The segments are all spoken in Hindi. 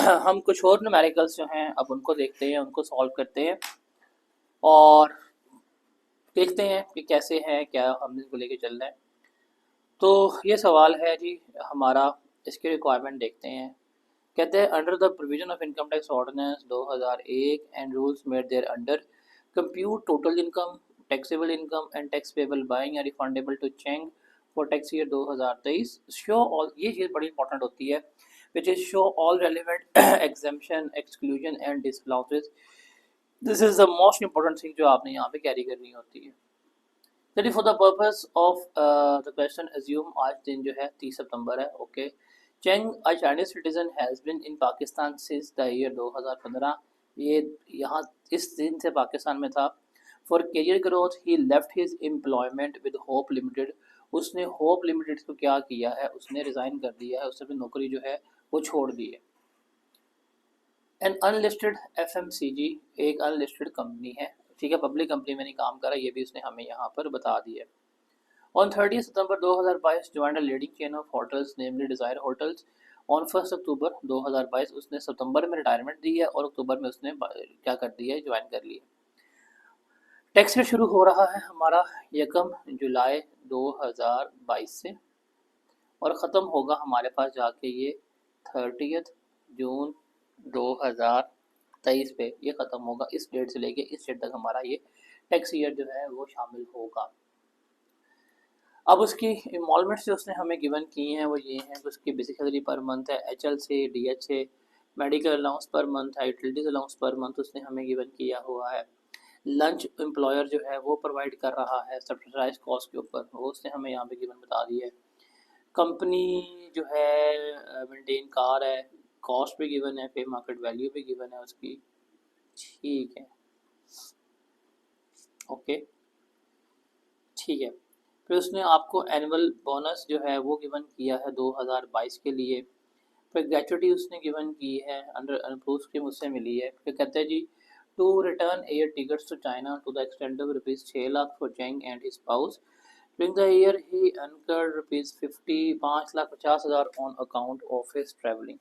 हम कुछ और न्यूमेरिकल्स जो हैं अब उनको देखते हैं, उनको सॉल्व करते हैं और देखते हैं कि कैसे है, क्या हम इसको लेके चल रहे हैं। तो ये सवाल है जी हमारा, इसकी रिक्वायरमेंट देखते हैं। कहते हैं under the provision of income tax ordinance 2001 and rules made there under compute total income, taxable income and tax payable buying and refundable to Cheng for tax year 2023 show all, ये चीज़ बड़ी इंपॉर्टेंट होती है, which is show all relevant exemption exclusion and disallowances. This is the most important thing जो आपने यहाँ पे कैरी करनी होती है। चलिए for the purpose of the question assume आज दिन जो है 30 सितंबर है। Okay, Cheng a Chinese citizen has been in Pakistan since the year 2015। ये यहाँ इस दिन से पाकिस्तान में था। For career growth he left his employment with Hope Limited. उसने होप लिमिटेड को क्या किया है, उसने रिज़ाइन कर दिया है, उसने अपनी नौकरी जो है वो छोड़ दी है। एन अनलिस्टेड एफएमसीजी एक अनलिस्टेड कंपनी है, ठीक है, पब्लिक कंपनी में नहीं काम कर रहा, ये भी उसने हमें यहाँ पर बता दिया। On 30 September 2022 joined a leading chain of hotels namely desire hotels. On 1 October 2022 उसने सितंबर में रिटायरमेंट दी है और अक्टूबर में उसने क्या कर दिया है, ज्वाइन कर लिया। टैक्स ईयर शुरू हो रहा है हमारा 1 जुलाई 2022 से और ख़त्म होगा हमारे पास जाके ये 30 जून 2023 पे ये ख़त्म होगा। इस डेट से लेके इस डेट तक हमारा ये टैक्स ईयर जो है वो शामिल होगा। अब उसकी इन्वॉल्वमेंट्स जो उसने हमें गिवन की हैं वो ये हैं कि उसकी बेसिक सैलरी पर मंथ है, एचएल से, डीएच से, मेडिकल अलाउंस पर मंथ है, यूटिलिटीज अलाउंस पर मंथ उसने हमें गिवन किया हुआ है। लंच एम्प्लॉयर जो है वो प्रोवाइड कर रहा है सब्सिडाइज कॉस्ट के ऊपर, वो उसने हमें यहाँ पे गिवन बता दी है। कंपनी जो है मेंटेन कार है, कॉस्ट भी गिवन है, पे मार्केट वैल्यू भी गिवन है उसकी, ठीक है, ओके, ठीक है। फिर उसने आपको एनुअल बोनस जो है वो गिवन किया है 2022 के लिए। फिर ग्रेचुटी उसने गिवन की है अंडर अनप्रूव की मुझसे मिली है। फिर कहते हैं जी two return air tickets to China to the extent of rupees 6 lakh for Cheng and his spouse during the year he incurred rupees 5,50,000 on account of his travelling.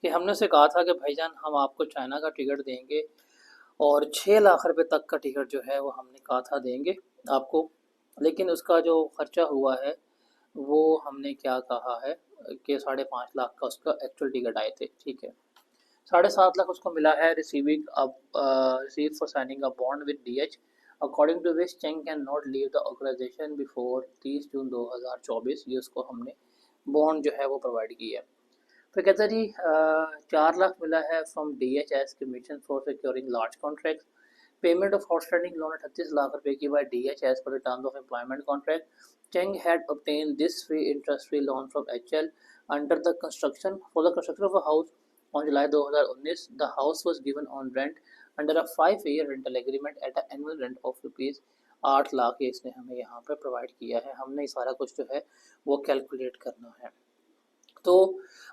कि हमने उसे कहा था कि भाईजान हम आपको चाइना का टिकट देंगे और 6 लाख रुपए तक का टिकट जो है वो हमने कहा था देंगे आपको, लेकिन उसका जो खर्चा हुआ है वो हमने क्या कहा है कि 5.5 लाख का उसका एक्चुअल टिकट आए थे, ठीक है। 7.5 लाख उसको मिला है receiving receive for signing a bond with DH according to which Cheng can not leave the organisation before 30 June 2024। ये उसको हमने बॉन्ड जो है वो प्रोवाइड की है। फिर कहता जी 4 लाख मिला है from D H S commission for securing large contract. Payment of outstanding loan 38 lakh रुपए की by D H S for the terms of employment contract. Cheng had obtained this free interest free loan from HL under the construction for the construction of a house on July 2019. The house was given on rent under a 5-year rental agreement at an annual rent of rupees 8 lakh. ये इसने हमें यहाँ पर प्रोवाइड किया है, हमने सारा कुछ जो है वो कैलकुलेट करना है। तो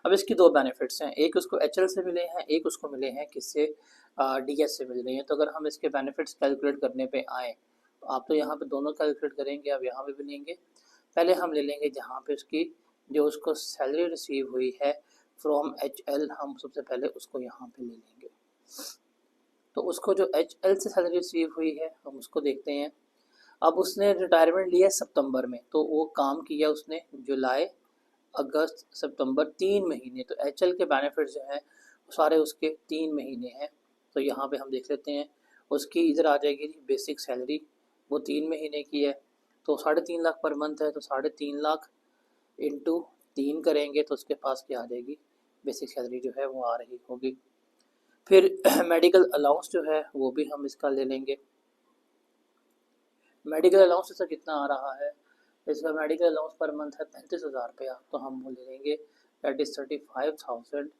अब इसकी दो बेनिफिट्स हैं, एक उसको एच से मिले हैं, एक उसको मिले हैं किससे, डी से मिल रही हैं। तो अगर हम इसके बेनिफिट्स कैलकुलेट करने पे आए तो आप तो यहाँ पे दोनों कैलकुलेट करेंगे, अब यहाँ पे भी लेंगे। पहले हम ले लेंगे जहाँ पे उसकी जो उसको सैलरी रिसीव हुई है फ्रॉम एच हम सबसे पहले उसको यहाँ पे ले लेंगे। तो उसको जो एच से सैलरी रिसीव हुई है हम उसको देखते हैं। अब उसने रिटायरमेंट लिया सितंबर में, तो वो काम किया उसने जुलाई अगस्त सितंबर 3 महीने। तो एच के बेनिफिट्स जो हैं सारे उसके 3 महीने हैं। तो यहाँ पे हम देख लेते हैं उसकी इधर आ जाएगी बेसिक सैलरी, वो 3 महीने की है, तो 3.5 लाख पर मंथ है, तो 3.5 लाख इंटू 3 करेंगे तो उसके पास क्या आ जाएगी, बेसिक सैलरी जो है वो आ रही होगी। फिर मेडिकल अलाउंस जो है वो भी हम इसका ले लेंगे। मेडिकल अलाउंस इसका कितना आ रहा है, इसका मेडिकल अलाउंस पर मंथ है 35,000 रुपया, तो हम वो ले लेंगे दैट इज़ 35,000।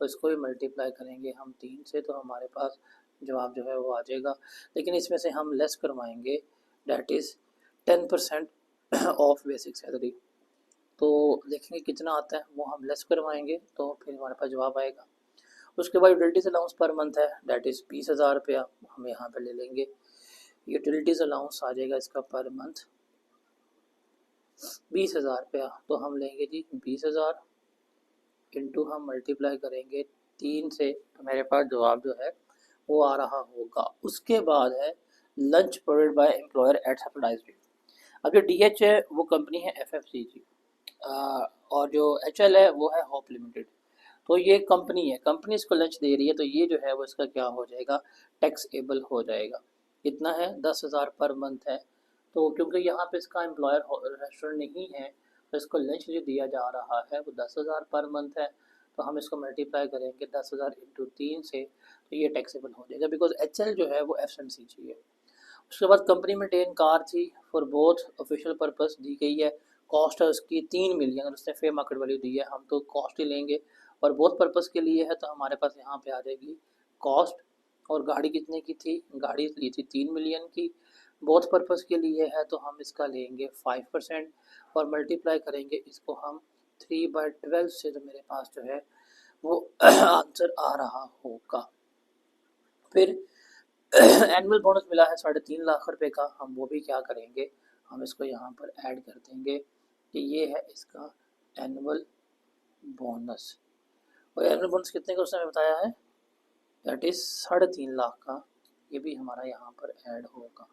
तो इसको भी मल्टीप्लाई करेंगे हम 3 से, तो हमारे पास जवाब जो है वो आ जाएगा। लेकिन इसमें से हम लेस करवाएंगे that is 10% of basic salary. तो देखेंगे कितना आता है, वो हम लेस करवाएंगे तो फिर हमारे पास जवाब आएगा। उसके बाद यूटिलिटीज़ अलाउंस पर मंथ है दैट इज़ 20,000 रुपया, हम यहाँ पर ले लेंगे। यूटिलिटीज़ अलाउंस आ जाएगा इसका पर मंथ 20,000 रुपया, तो हम लेंगे जी 20,000 इंटू हम मल्टीप्लाई करेंगे 3 से, तो मेरे पास जवाब जो है वो आ रहा होगा। उसके बाद है lunch provide by employer at subsidised rate. अब जो DH है वो कंपनी है FFCG, और जो HL है वो है होप लिमिटेड। तो ये कंपनी है, कंपनी इसको लंच दे रही है, तो ये जो है वो इसका क्या हो जाएगा, टैक्सेबल हो जाएगा। कितना है, 10,000 पर मंथ है। तो क्योंकि यहाँ पे इसका एम्प्लॉयर रेस्टोरेंट नहीं है, तो इसको लंच जो दिया जा रहा है वो 10,000 पर मंथ है। तो हम इसको मल्टीप्लाई करेंगे 10,000 इंटू 3 से, तो ये टैक्सेबल हो जाएगा, बिकॉज HL जो है वो FMCG है। उसके बाद कंपनी में 10 कार थी, फॉर बोथ ऑफिशियल पर्पस दी गई है। कॉस्ट है उसकी 3 मिलियन, अगर उसने फेयर मार्केट वैल्यू दी है हम तो कॉस्ट ही लेंगे, और बोथ पर्पस के लिए है तो हमारे पास यहाँ पे आ जाएगी कॉस्ट। और गाड़ी कितने की थी, गाड़ी ली थी 3 मिलियन की। बोथ पर्पस के लिए है तो हम इसका लेंगे 5% और मल्टीप्लाई करेंगे इसको हम 3/12 से, तो मेरे पास जो है वो आंसर आ रहा होगा। फिर एनुअल बोनस मिला है 3.5 लाख रुपए का, हम वो भी क्या करेंगे, हम इसको यहाँ पर ऐड कर देंगे कि ये है इसका एनुअल बोनस। और एनुअल बोनस कितने का उसने बताया है, दैट इज 3.5 लाख का, ये भी हमारा यहाँ पर ऐड होगा।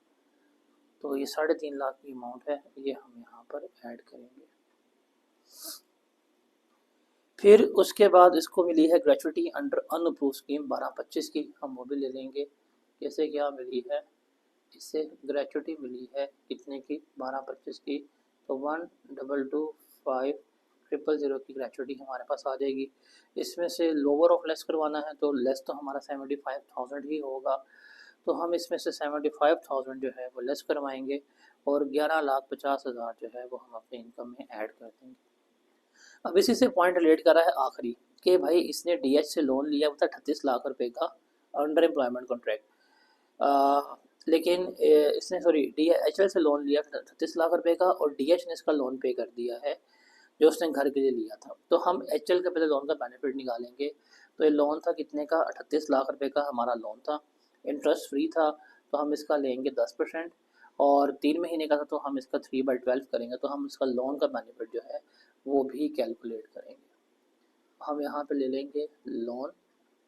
तो ये 3.5 लाख की अमाउंट है, ये हम यहाँ पर ऐड करेंगे। फिर उसके बाद इसको मिली है ग्रेचुइटी अंडर अनअप्रूव्ड स्कीम 12-25 की, हम वो भी ले लेंगे। कैसे क्या मिली है, इससे ग्रेचुइटी मिली है कितने की, 12-25 की। तो 1,225,000 की ग्रेचुइटी हमारे पास आ जाएगी। इसमें से लोअर ऑफ लेस करवाना है, तो लेस तो हमारा 75,000 ही होगा। तो हम इसमें से 75,000 जो है वो लेस करवाएंगे, और 11,50,000 जो है वो हम अपने इनकम में ऐड कर देंगे। अब इसी से पॉइंट रिलेट कर रहा है आखिरी, कि भाई इसने DH से लोन लिया था 38 लाख रुपए का अंडर एम्प्लॉयमेंट कॉन्ट्रैक्ट, लेकिन इसने HL से लोन लिया 38 लाख रुपए का, और DH ने इसका लोन पे कर दिया है जो उसने घर के लिए लिया था। तो हम HL के पहले लोन का बेनिफिट निकालेंगे। तो ये लोन था कितने का, 38 लाख रुपए का हमारा लोन था, इंटरेस्ट फ्री था, तो हम इसका लेंगे 10%, और 3 महीने का था तो हम इसका 3/12 करेंगे, तो हम इसका लोन का बेनिफिट जो है वो भी कैलकुलेट करेंगे। हम यहाँ पे ले लेंगे लोन,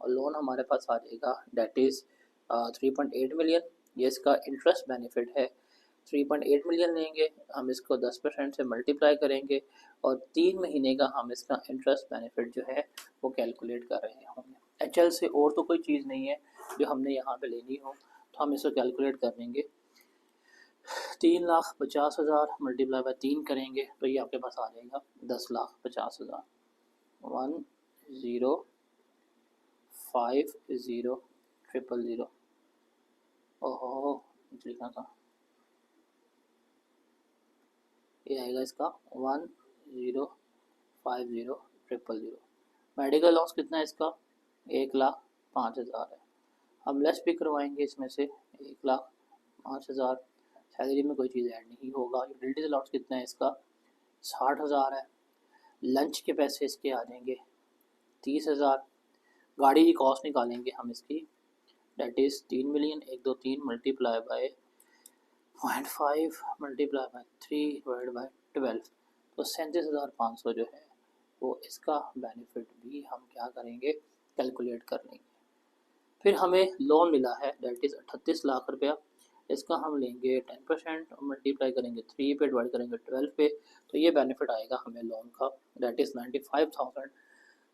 और लोन हमारे पास आ जाएगा डेट इज़ 3.8 मिलियन। ये इसका इंटरेस्ट बेनिफिट है, 3.8 मिलियन लेंगे, हम इसको 10% से मल्टीप्लाई करेंगे, और 3 महीने का हम इसका इंटरेस्ट बेनिफिट जो है वो कैलकुलेट कर रहे होंगे। HL से और तो कोई चीज़ नहीं है जो हमने यहाँ पे लेनी हो, तो हम इसको कैलकुलेट कर लेंगे। 3,50,000 मल्टीप्लाई बाय 3 करेंगे तो ये आपके पास आ जाएगा 10,50,000। 1,050,000। ओहो, लिखा था, ये आएगा इसका 1,050,000। मेडिकल लॉस कितना है इसका, 1,05,000 है। हम लेस भी करवाएंगे इसमें से 1,05,000। सैलरी में कोई चीज़ ऐड नहीं होगा। यूटिलिटीज अलाउंस कितना है इसका, 60,000 है। लंच के पैसे इसके आ जाएंगे 30,000। गाड़ी की कॉस्ट निकालेंगे हम इसकी, that is 3 million, 1 2 3 multiply by 0.5 multiply by 3 divide by 12, तो 37,500 जो है वो इसका बेनिफिट भी हम क्या करेंगे, कैलकुलेट कर लेंगे। फिर हमें लोन मिला है डेट इज़ 38 लाख रुपया, इसका हम लेंगे 10% और मल्टीप्लाई करेंगे 3 पे, डिवाइड करेंगे 12 पे, तो ये बेनिफिट आएगा हमें लोन का, डेट इज़ 95,000।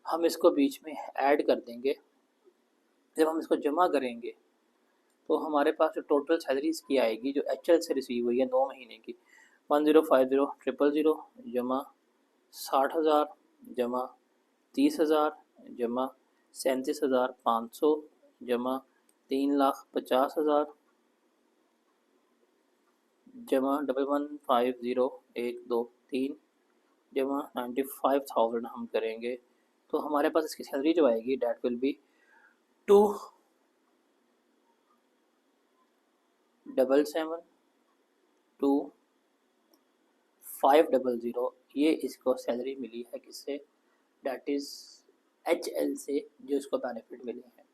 हम इसको बीच में ऐड कर देंगे। जब हम इसको जमा करेंगे तो हमारे पास जो टोटल सैलरी इसकी आएगी जो HL से रिसीव हुई है 9 महीने की, 1,050,000 जमा 60,000 जमा 30,000 जमा 37,500 जमा 3,50,000 जमा 1,150,123 जमा 95,000 हम करेंगे। तो हमारे पास इसकी सैलरी जो आएगी डेट विल बी 277,2500। ये इसको सैलरी मिली है किससे, डेट इज़ HL से, जो इसको बेनिफिट मिले हैं।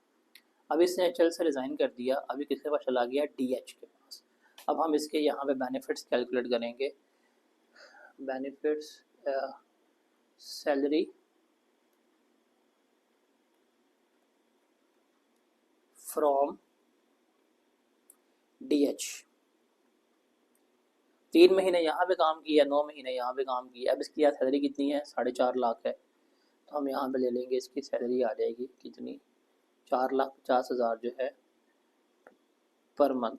अब इसने HL से रिज़ाइन कर दिया, अभी किसके पास चला गया, DH के पास। अब हम इसके यहाँ पे बेनिफिट्स कैलकुलेट करेंगे। Benefits, salary from DH। 3 महीने यहाँ पे काम किया, 9 महीने यहाँ पे काम किया। अब इसकी यहाँ सैलरी कितनी है, 4.5 लाख है, तो हम यहाँ पे ले लेंगे, इसकी सैलरी आ जाएगी कितनी, 4,50,000 जो है पर मंथ।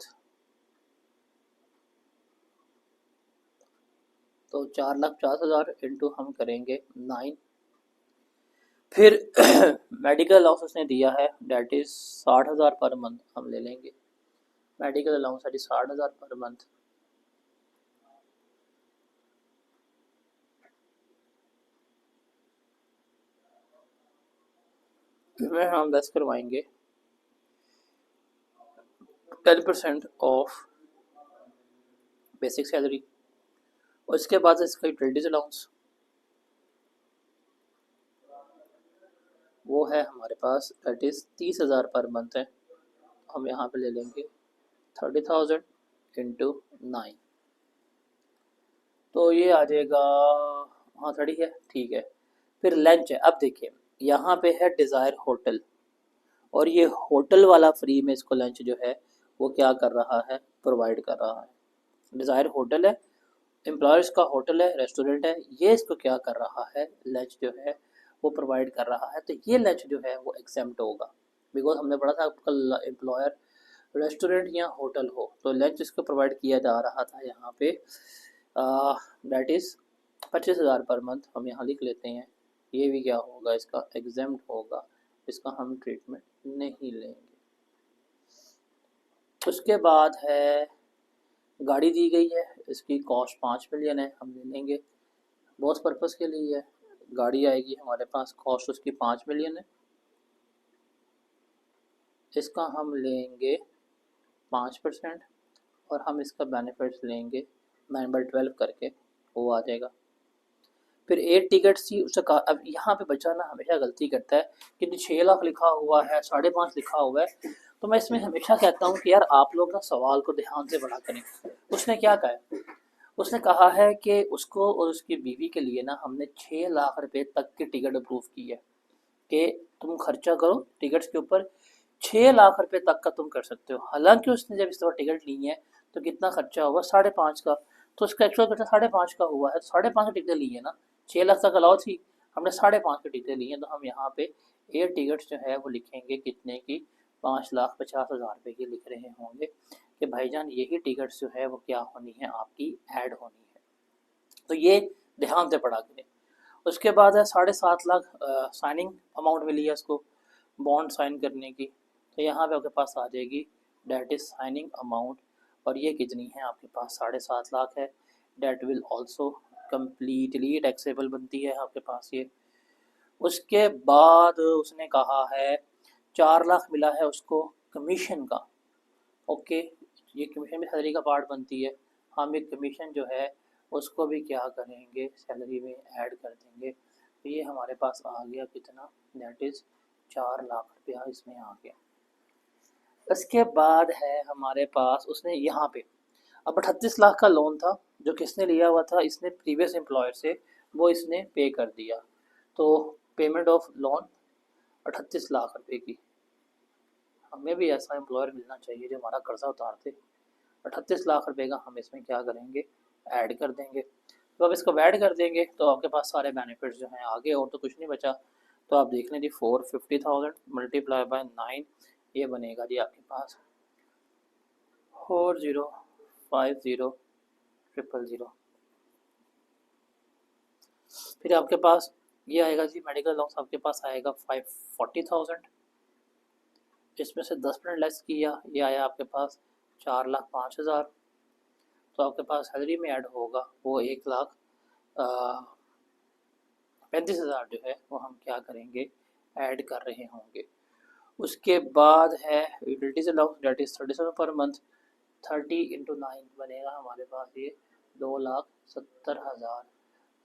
तो 4,50,000 इंटू हम करेंगे 9। फिर मेडिकल अलाउंस उसने दिया है, डेट इज़ 60,000 पर मंथ, हम ले लेंगे medical allowance that is 60,000 per month. में हम लेस करवाएंगे 10% ऑफ बेसिक सैलरी। और इसके बाद इसका यूटिलिटीज अलाउंस वो है हमारे पास, दैट इज़ 30,000 पर मंथ है, हम यहाँ पे ले लेंगे 30,000 इंटू 9, तो ये आ जाएगा, हाँ 30 है, ठीक है। फिर लंच है, अब देखिए यहाँ पे है डिज़ायर होटल, और ये होटल वाला फ्री में इसको लंच जो है वो क्या कर रहा है, प्रोवाइड कर रहा है। डिज़ायर होटल है, एम्प्लॉयर्स का होटल है, रेस्टोरेंट है, ये इसको क्या कर रहा है, लंच जो है वो प्रोवाइड कर रहा है। तो ये लंच जो है वो एग्जेम्प्ट होगा, बिकॉज हमने पढ़ा था आपका एम्प्लॉयर रेस्टोरेंट या होटल हो तो लंच इसको प्रोवाइड किया जा रहा था यहाँ पे, दैट इज़ 25,000 पर मंथ, हम यहाँ लिख लेते हैं। ये भी क्या होगा, इसका एग्जेम्प्ट होगा, इसका हम ट्रीटमेंट नहीं लेंगे। उसके बाद है गाड़ी दी गई है, इसकी कॉस्ट 5 मिलियन है, हम ले लेंगे, बॉस पर्पज़ के लिए है। गाड़ी आएगी हमारे पास, कॉस्ट उसकी 5 मिलियन है, इसका हम लेंगे 5% और हम इसका बेनिफिट्स लेंगे 9/12 करके, वो आ जाएगा। फिर 8 टिकट्स थी उसका, अब यहाँ पे बच्चा ना हमेशा गलती करता है कि 6 लाख लिखा हुआ है, 5.5 लिखा हुआ है, तो मैं इसमें हमेशा कहता हूँ कि यार आप लोग ना सवाल को ध्यान से पढ़ा करें। उसने क्या कहा है, उसने कहा है कि उसको और उसकी बीवी के लिए ना हमने 6 लाख रुपए तक की टिकट अप्रूव की है कि तुम खर्चा करो टिकट्स के ऊपर, 6 लाख रुपए तक का तुम कर सकते हो। हालांकि उसने जब इस दफ़ा टिकट ली है तो कितना खर्चा हुआ, 5.5 का, तो उसका एक्चुअल खर्चा 5.5 का हुआ है, तो 5.5 की टिकटें ली है ना, 6 लाख तक अलाउ थी, हमने 5.5 की टिकटें ली हैं, तो हम यहाँ पे एयर टिकट्स जो है वो लिखेंगे कितने की, 5,50,000 रुपये की लिख रहे होंगे कि भाईजान यही टिकट्स जो है वो क्या होनी है, आपकी ऐड होनी है। तो ये ध्यान से पढ़ा करें। उसके बाद है 7.5 लाख साइनिंग अमाउंट मिली है उसको बॉन्ड साइन करने की, तो यहाँ पे आपके पास आ जाएगी डेट इज साइनिंग अमाउंट, और ये कितनी है आपके पास, 7.5 लाख है। That will also completely taxable बनती है आपके पास ये। उसके बाद उसने कहा है 4 लाख मिला है उसको कमीशन का, ओके, ये कमीशन भी सैलरी का पार्ट बनती है, हम एक कमीशन जो है उसको भी क्या करेंगे, सैलरी में ऐड कर देंगे, तो ये हमारे पास आ गया कितना, दैट इज़ 4 लाख रुपया इसमें आ गया। इसके बाद है हमारे पास, उसने यहाँ पे अब 38 लाख का लोन था जो किसने लिया हुआ था, इसने प्रीवियस एम्प्लॉयर से, वो इसने पे कर दिया, तो पेमेंट ऑफ लोन 38 लाख रुपए की। हमें भी ऐसा एम्प्लॉयर मिलना चाहिए जो हमारा कर्जा उतार दे। 38 लाख रुपए का हम इसमें क्या करेंगे, ऐड कर देंगे। तो अब इसको ऐड कर देंगे तो आपके पास सारे बेनिफिट्स जो हैं आगे, और तो कुछ नहीं बचा। तो आप देख लें जी, 450,000 मल्टीप्लाई बाय 9, ये बनेगा जी आपके पास 4050,000। फिर आपके पास ये आएगा जी मेडिकल लॉस, आपके पास आएगा 540,000, इसमें से 10% लेस किया, ये आया आपके पास 4,05,000। तो आपके पास सैलरी में ऐड होगा वो 1,35,000 जो है वो हम क्या करेंगे, ऐड कर रहे होंगे। उसके बाद है utilities allowance, date is 37 per month, 30 into 9 बनेगा हमारे पास ये 2,70,000।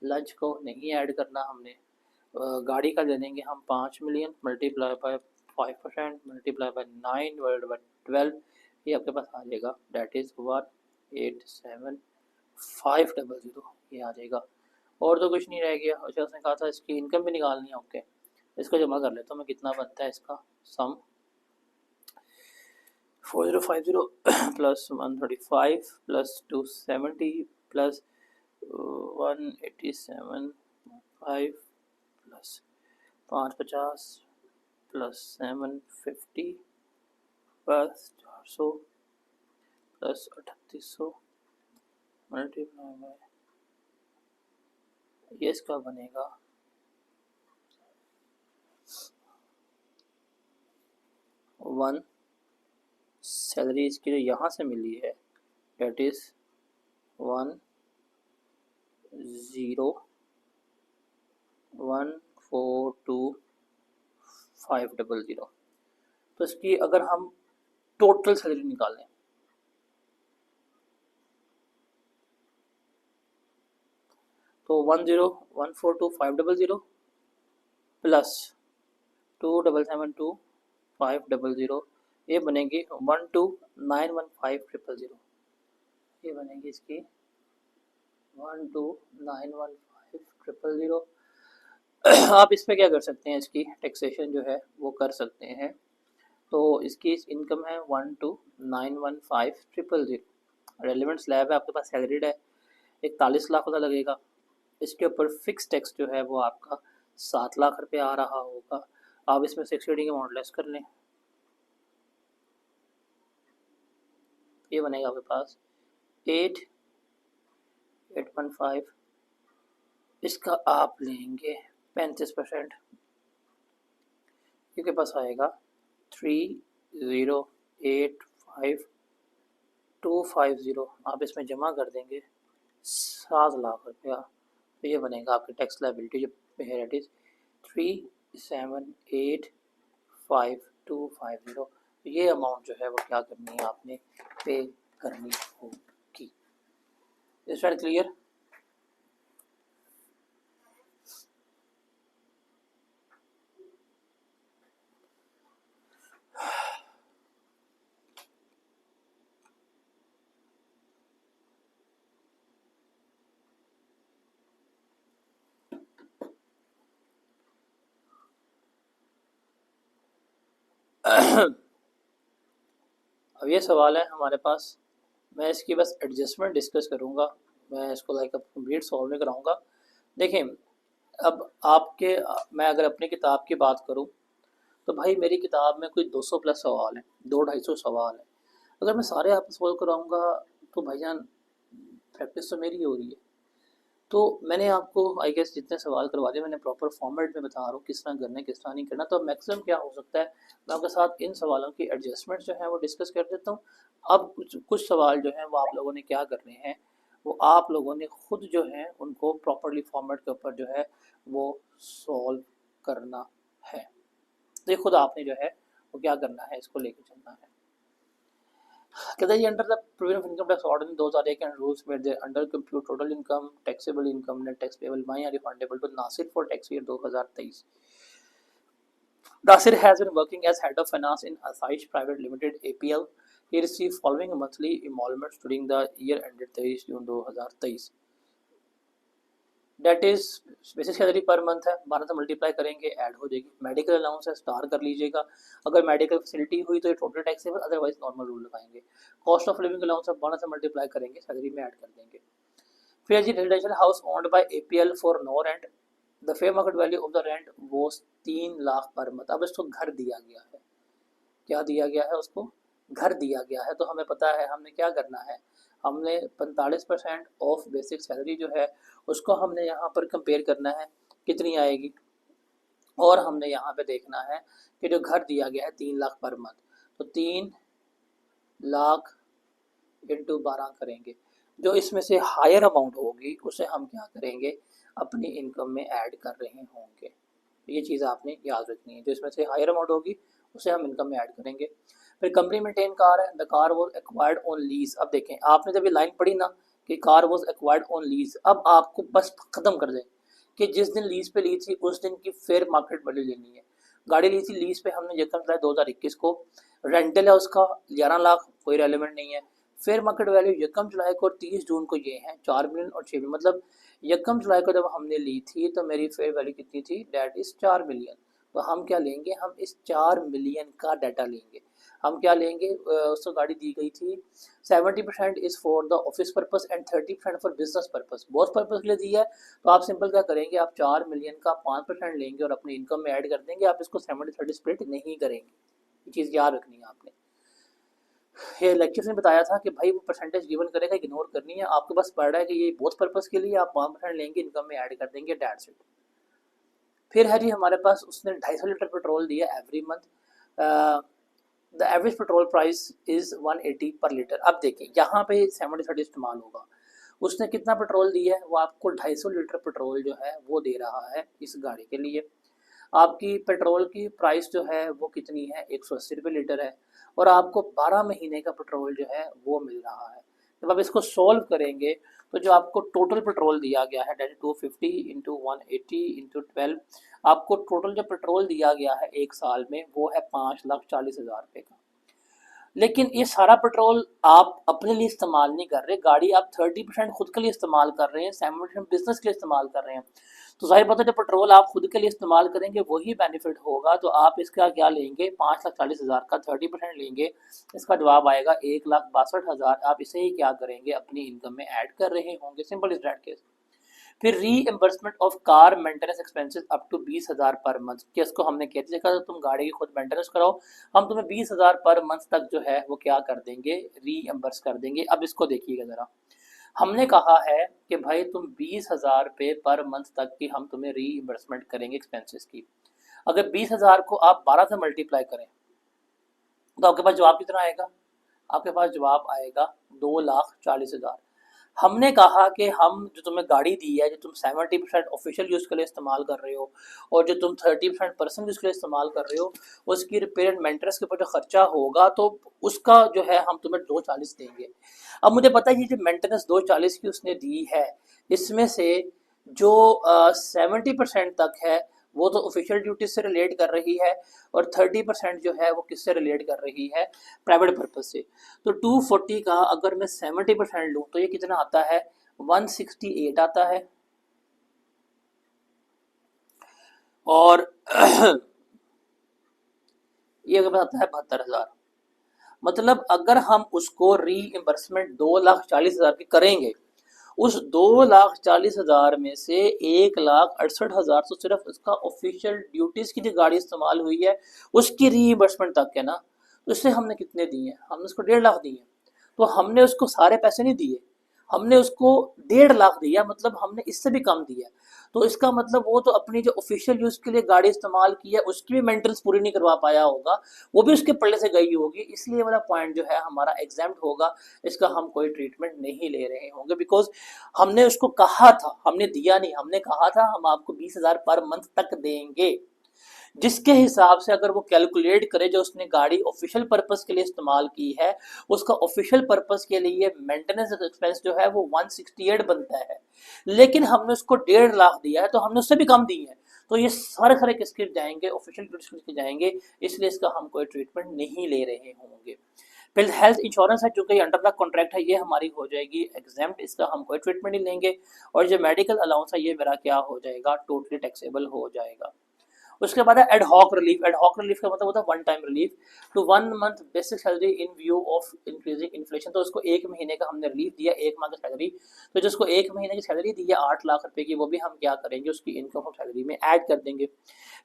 लंच को नहीं ऐड करना हमने, गाड़ी का ले लेंगे हम 5 million multiply by 5% multiply by 9 divided by 12, ये आपके पास आ जाएगा, डेट इज़ 1,87,500, ये आ जाएगा। और तो कुछ नहीं रह गया। अच्छा उसने कहा था इसकी इनकम भी निकालनी है, ओके, इसको जमा कर लेता हूँ मैं, कितना बनता है इसका सम, 4050 plus 135 plus 270 plus 187 5 plus 550 plus 750 plus 400 plus 3800 multiply by, ये इसका बनेगा 1 सैलरी इसकी जो यहाँ से मिली है डेट इज 10142,500। तो इसकी अगर हम टोटल सैलरी निकालें तो 10142,500 प्लस 2772500 ये बनेगी 12915,000। ये बनेगी इसकी 12915,000। आप इस पे क्या कर सकते हैं, इसकी टैक्सेशन जो है वो कर सकते हैं। तो इसकी इनकम है 12915,000। रेलिवेंट स्लैब है, आपके पास सैलरीड है, 41 लाख का लगेगा। इसके ऊपर फिक्स टैक्स जो है वो आपका 7 लाख रुपये आ रहा होगा। आप इसमें से एक्सीडिंग अमाउंट लेस कर लें, ये बनेगा आपके पास 8,815। इसका आप लेंगे 35%, इसके पास आएगा 3,085,250। आप इसमें जमा कर देंगे 7 लाख रुपया, तो ये बनेगा आपकी टैक्स लायबिलिटी जो है इट इज़ 3,78,5,250। ये अमाउंट जो है वो क्या करनी है, आपने पे करनी होगी। Is that clear? अब ये सवाल है हमारे पास, मैं इसकी बस एडजस्टमेंट डिस्कस करूँगा, मैं इसको लाइक अब कंप्लीट सॉल्व नहीं कराऊँगा। देखें, अब आपके मैं अगर अपनी किताब की बात करूँ तो भाई मेरी किताब में कोई 200 प्लस सवाल हैं, 200-250 सवाल हैं। अगर मैं सारे आप सॉल्व कराऊँगा तो भाईजान प्रैक्टिस तो मेरी हो रही है। तो मैंने आपको आई गेस जितने सवाल करवा दिए, मैंने प्रॉपर फॉर्मेट में बता रहा हूँ किस तरह करना है किस तरह नहीं करना। तो मैक्सिमम क्या हो सकता है, मैं आपके साथ इन सवालों की एडजस्टमेंट जो है वो डिस्कस कर देता हूँ। अब कुछ सवाल जो हैं वो आप लोगों ने क्या करने हैं, वो आप लोगों ने खुद जो है उनको प्रॉपरली फॉर्मेट के ऊपर जो है वो सॉल्व करना है। तो ये खुद आपने जो है वो क्या करना है, इसको लेके चलना है। कहता है under the provision of income tax ordinance 2001 and rules made there under compute total income, taxable income, net tax payable by or refundable to Nasir for tax year 2023। Nasir has been working as head of finance in Asaish Private Limited APL. He received following monthly emoluments during the year ended 23 June 2023। That is basic salary per month है, 12 से मल्टीप्लाई करेंगे ऐड हो जाएगी। मेडिकल अलाउंस है, स्टार कर लीजिएगा, अगर मेडिकल फैसिलिटी हुई तो ये total taxable, otherwise normal rule लगाएंगे। कॉस्ट ऑफ लिविंग अलाउंस है, 12 से मल्टीप्लाई करेंगे सैलरी में ऐड कर देंगे। फिर जी residential house owned by APL for no rent, the fair market value of the rent वो 3 लाख पर मंथ। अब इसको घर दिया गया है, क्या दिया गया है, उसको घर दिया गया है। तो हमें पता है हमने क्या करना है, हमने 45% ऑफ बेसिक सैलरी जो है उसको हमने यहाँ पर कंपेयर करना है कितनी आएगी, और हमने यहाँ पे देखना है कि जो घर दिया गया है 3 लाख पर मंथ, तो 3 लाख इंटू 12 करेंगे। जो इसमें से हायर अमाउंट होगी उसे हम क्या करेंगे, अपनी इनकम में ऐड कर रहे होंगे। ये चीज़ आपने याद रखनी है, जो इसमें से हायर अमाउंट होगी उसे हम इनकम में ऐड करेंगे। फिर कंपनी मेंटेन कार है, the car was acquired on lease. अब देखें, आपने जब ये लाइन पढ़ी ना कि car was acquired on lease, अब आपको बस खत्म कर दें कि जिस दिन लीज पे ली थी उस दिन की फेयर मार्केट वैल्यू लेनी है। गाड़ी ली थी लीज पे हमने, यकम जुलाई 2021 को, रेंटल है उसका 11 लाख, कोई रेलिवेंट नहीं है। फेयर मार्केट वैल्यू यकम जुलाई को और 30 जून को ये है 4 मिलियन और 6 मिलियन, मतलब यकम जुलाई को जब हमने ली थी तो मेरी फेयर वैल्यू कितनी थी, डेट इज 4 मिलियन। तो हम क्या लेंगे, हम इस 4 मिलियन का डाटा लेंगे। हम क्या लेंगे, उसको गाड़ी दी गई थी 70% is for the office purpose and 30% for business purpose, both purpose के लिए दी है। तो आप सिंपल क्या करेंगे, आप 4 मिलियन का 5% लेंगे और अपनी इनकम में ऐड कर देंगे, आप इसको 70-30 स्प्लिट नहीं करेंगे। ये चीज़ याद रखनी है आपने। ये लेक्चर में बताया था कि भाई वो परसेंटेज गिवन करेगा, इग्नोर करनी है, आपके पास पड़ रहा है कि ये बोथ पर्पस के लिए आप 5% लेंगे, इनकम में ऐड कर देंगे, डेट्स इट। फिर है जी हमारे पास उसने 250 लीटर पेट्रोल दिया every month, the average petrol price is 180 पर लीटर। अब देखिए यहाँ पे 70-30 इस्तेमाल होगा। उसने कितना पेट्रोल दिया है, वो आपको 250 लीटर पेट्रोल जो है वो दे रहा है इस गाड़ी के लिए। आपकी पेट्रोल की प्राइस जो है वो कितनी है, 180 रुपये लीटर है, और आपको 12 महीने का पेट्रोल जो है वो मिल रहा है। जब आप इसको सॉल्व करेंगे तो जो आपको टोटल पेट्रोल दिया गया है, डेट 250 इंटू 180 इंटू 12, आपको टोटल जो पेट्रोल दिया गया है एक साल में वो है 5,40,000 रुपये का। लेकिन ये सारा पेट्रोल आप अपने लिए इस्तेमाल नहीं कर रहे, गाड़ी आप 30% खुद के लिए इस्तेमाल कर रहे हैं, 70% बिजनेस के लिए इस्तेमाल कर रहे हैं। तो जाहिर बात है, जो पेट्रोल आप खुद के लिए इस्तेमाल करेंगे वही बेनिफिट होगा। तो आप इसका क्या लेंगे, 5,40,000 का 30% लेंगे, इसका जवाब आएगा 1,62,000। आप इसे ही क्या करेंगे, अपनी इनकम में ऐड कर रहे होंगे, सिंपल इज दैट केस। फिर reimbursement of car maintenance expenses up to 20,000 per month, कि इसको हमने कहते देखा तुम गाड़ी की खुद मेंटेनेंस कराओ, हम तुम्हें 20,000 पर मंथ तक जो है वो क्या कर देंगे, रीएम्बर्स कर देंगे। अब इसको देखिएगा जरा, हमने कहा है कि भाई तुम 20,000 रुपये पर मंथ तक की हम तुम्हें रीइम्बर्समेंट करेंगे एक्सपेंसेस की। अगर 20,000 को आप 12 से मल्टीप्लाई करें तो आपके पास जवाब कितना आएगा, आपके पास जवाब आएगा 2,40,000। हमने कहा कि हम जो तुम्हें गाड़ी दी है, जो तुम 70% ऑफिशियल यूज़ के लिए इस्तेमाल कर रहे हो और जो तुम 30% पर्सनल यूज़ के लिए इस्तेमाल कर रहे हो, उसकी रिपेयर एंड मेंटेनेंस के ऊपर जो खर्चा होगा तो उसका जो है हम तुम्हें 2,40 देंगे। अब मुझे पता है ये जो मेंटेनेंस 2,40 की उसने दी है, इसमें से जो 70% तक है वो तो ऑफिशियल ड्यूटीज से रिलेट कर रही है, और 30% जो है वो किससे रिलेट कर रही है, प्राइवेट पर्पज से। तो 240 का अगर मैं 70% लूँ तो ये कितना आता है, 168 आता है। और ये अगर आता है 72,000। मतलब अगर हम उसको रीइंबर्समेंट 2,40,000 की करेंगे, उस 2,40,000 में से 1,68,000 तो सिर्फ उसका ऑफिशियल ड्यूटीज की जो गाड़ी इस्तेमाल हुई है उसकी रीइंबर्समेंट तक है ना। तो इससे हमने कितने दिए हैं, हमने उसको 1.5 लाख दिए। तो हमने उसको सारे पैसे नहीं दिए, हमने उसको 1.5 लाख दिया, मतलब हमने इससे भी कम दिया। तो इसका मतलब वो तो अपनी जो ऑफिशियल यूज के लिए गाड़ी इस्तेमाल की है उसकी भी मेंटेनेंस पूरी नहीं करवा पाया होगा, वो भी उसके पल्ले से गई होगी, इसलिए वाला पॉइंट जो है हमारा एग्जाम्प्ट होगा, इसका हम कोई ट्रीटमेंट नहीं ले रहे होंगे। बिकॉज हमने उसको कहा था, हमने दिया नहीं, हमने कहा था हम आपको 20,000 पर मंथ तक देंगे, जिसके हिसाब से अगर वो कैलकुलेट करे जो उसने गाड़ी ऑफिशियल पर्पस के लिए इस्तेमाल की है, उसका ऑफिशियल पर्पस के लिए मेंटेनेंस एक्सपेंस जो है वो 168 बनता है, लेकिन हमने उसको 1.5 लाख दिया है तो हमने उससे भी कम दी है। तो ये सारे खरे किसके जाएंगे, ऑफिशियल के जाएंगे, इसलिए इसका हम कोई ट्रीटमेंट नहीं ले रहे होंगे। फिर हेल्थ इंश्योरेंस है, जो कि अंडर द कॉन्ट्रैक्ट है, ये हमारी हो जाएगी एग्जाम्प्ट, इसका हम कोई ट्रीटमेंट नहीं लेंगे। और जो मेडिकल अलाउंस है ये मेरा क्या हो जाएगा, टोटली टैक्सेबल हो जाएगा। उसके बाद है एडहॉक रिलीफ। एडहॉक रिलीफ का मतलब होता है one time relief to 1 month basic salary in view of increasing inflation. तो उसको 1 महीने का हमने रिलीफ दिया, 1 माह की सैलरी, तो जिसको 1 महीने की सैलरी दी है 8 लाख रुपए की, वो भी हम क्या करेंगे, उसकी इनकम ऑफ सैलरी में ऐड कर देंगे।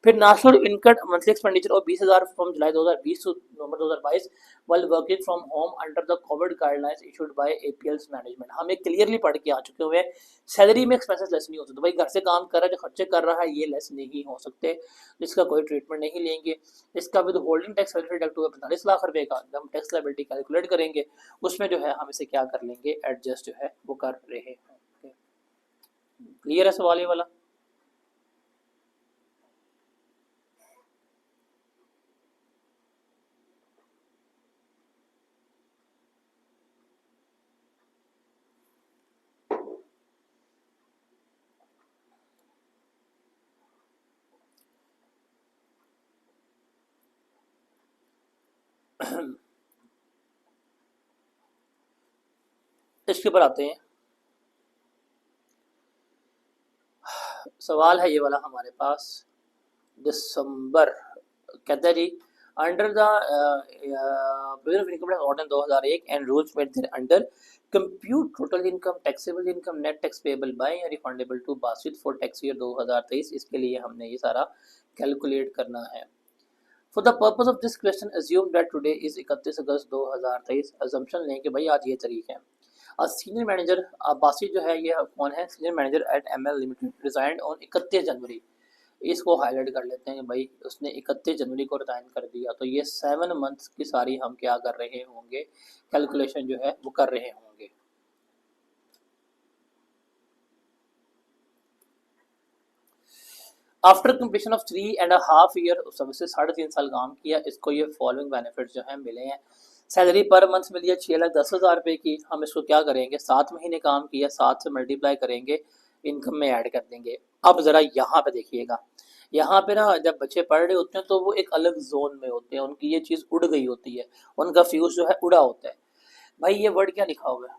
फिर नेशनल इनकम मंथली एक्सपेंडिचर और 20,000 from July 2020 to November 2022 while working from home under the COVID guidelines issued by APL's management। हम एक क्लियरली पढ़ के आ चुके हुए, सैलरी में एक्सपेंसेस लेस नहीं होते। तो भाई घर से काम कर रहा है, जो खर्चे कर रहा है ये लेस नहीं हो सकते, इसका कोई ट्रीटमेंट नहीं लेंगे। इसका विद होल्डिंग टैक्स डिडक्ट हुआ 45 लाख रुपए का, जब हम टैक्स लायबिलिटी कैलकुलेट करेंगे उसमें जो है हम इसे क्या कर लेंगे, एडजस्ट जो है वो कर रहे हैं। क्लियर है सवाल ये वाला? इसके ऊपर आते हैं, सवाल है ये वाला हमारे पास, दिसंबर, कहते हैं जी under the provision of income tax ordinance 2001 and rules made there under compute total income, taxable income, net tax payable by या refundable to Basit for tax year 2023। इसके लिए हमने ये सारा कैलकुलेट करना है। For the purpose of this question assume that today is 31 अगस्त 2023। अजम्पशन लें कि भाई आज ये तारीख है। सीनियर मैनेजर बासित जो है ये कौन है, senior manager at ML limited, resigned on 31 January. इसको हाईलाइट कर लेते हैं कि भाई उसने 31 जनवरी को रिजाइन कर दिया, तो ये 7 मंथ्स की सारी हम क्या कर रहे होंगे, कैलकुलेशन जो है वो कर रहे होंगे। After completion of 3.5 year services, 3.5 साल काम किया, इसको ये फॉलोइंग बेनिफिट जो है मिले हैं। सैलरी पर मंथ मिली है 6,10,000 रुपये की। हम इसको क्या करेंगे, 7 महीने काम किया, 7 से मल्टीप्लाई करेंगे, इनकम में ऐड कर देंगे। अब ज़रा यहाँ पे देखिएगा, यहाँ पे ना जब बच्चे पढ़ रहे होते हैं तो वो एक अलग जोन में होते हैं, उनकी ये चीज़ उड़ गई होती है, उनका फ्यूज जो है उड़ा होता है। भाई ये वर्ड क्या लिखा हुआ है,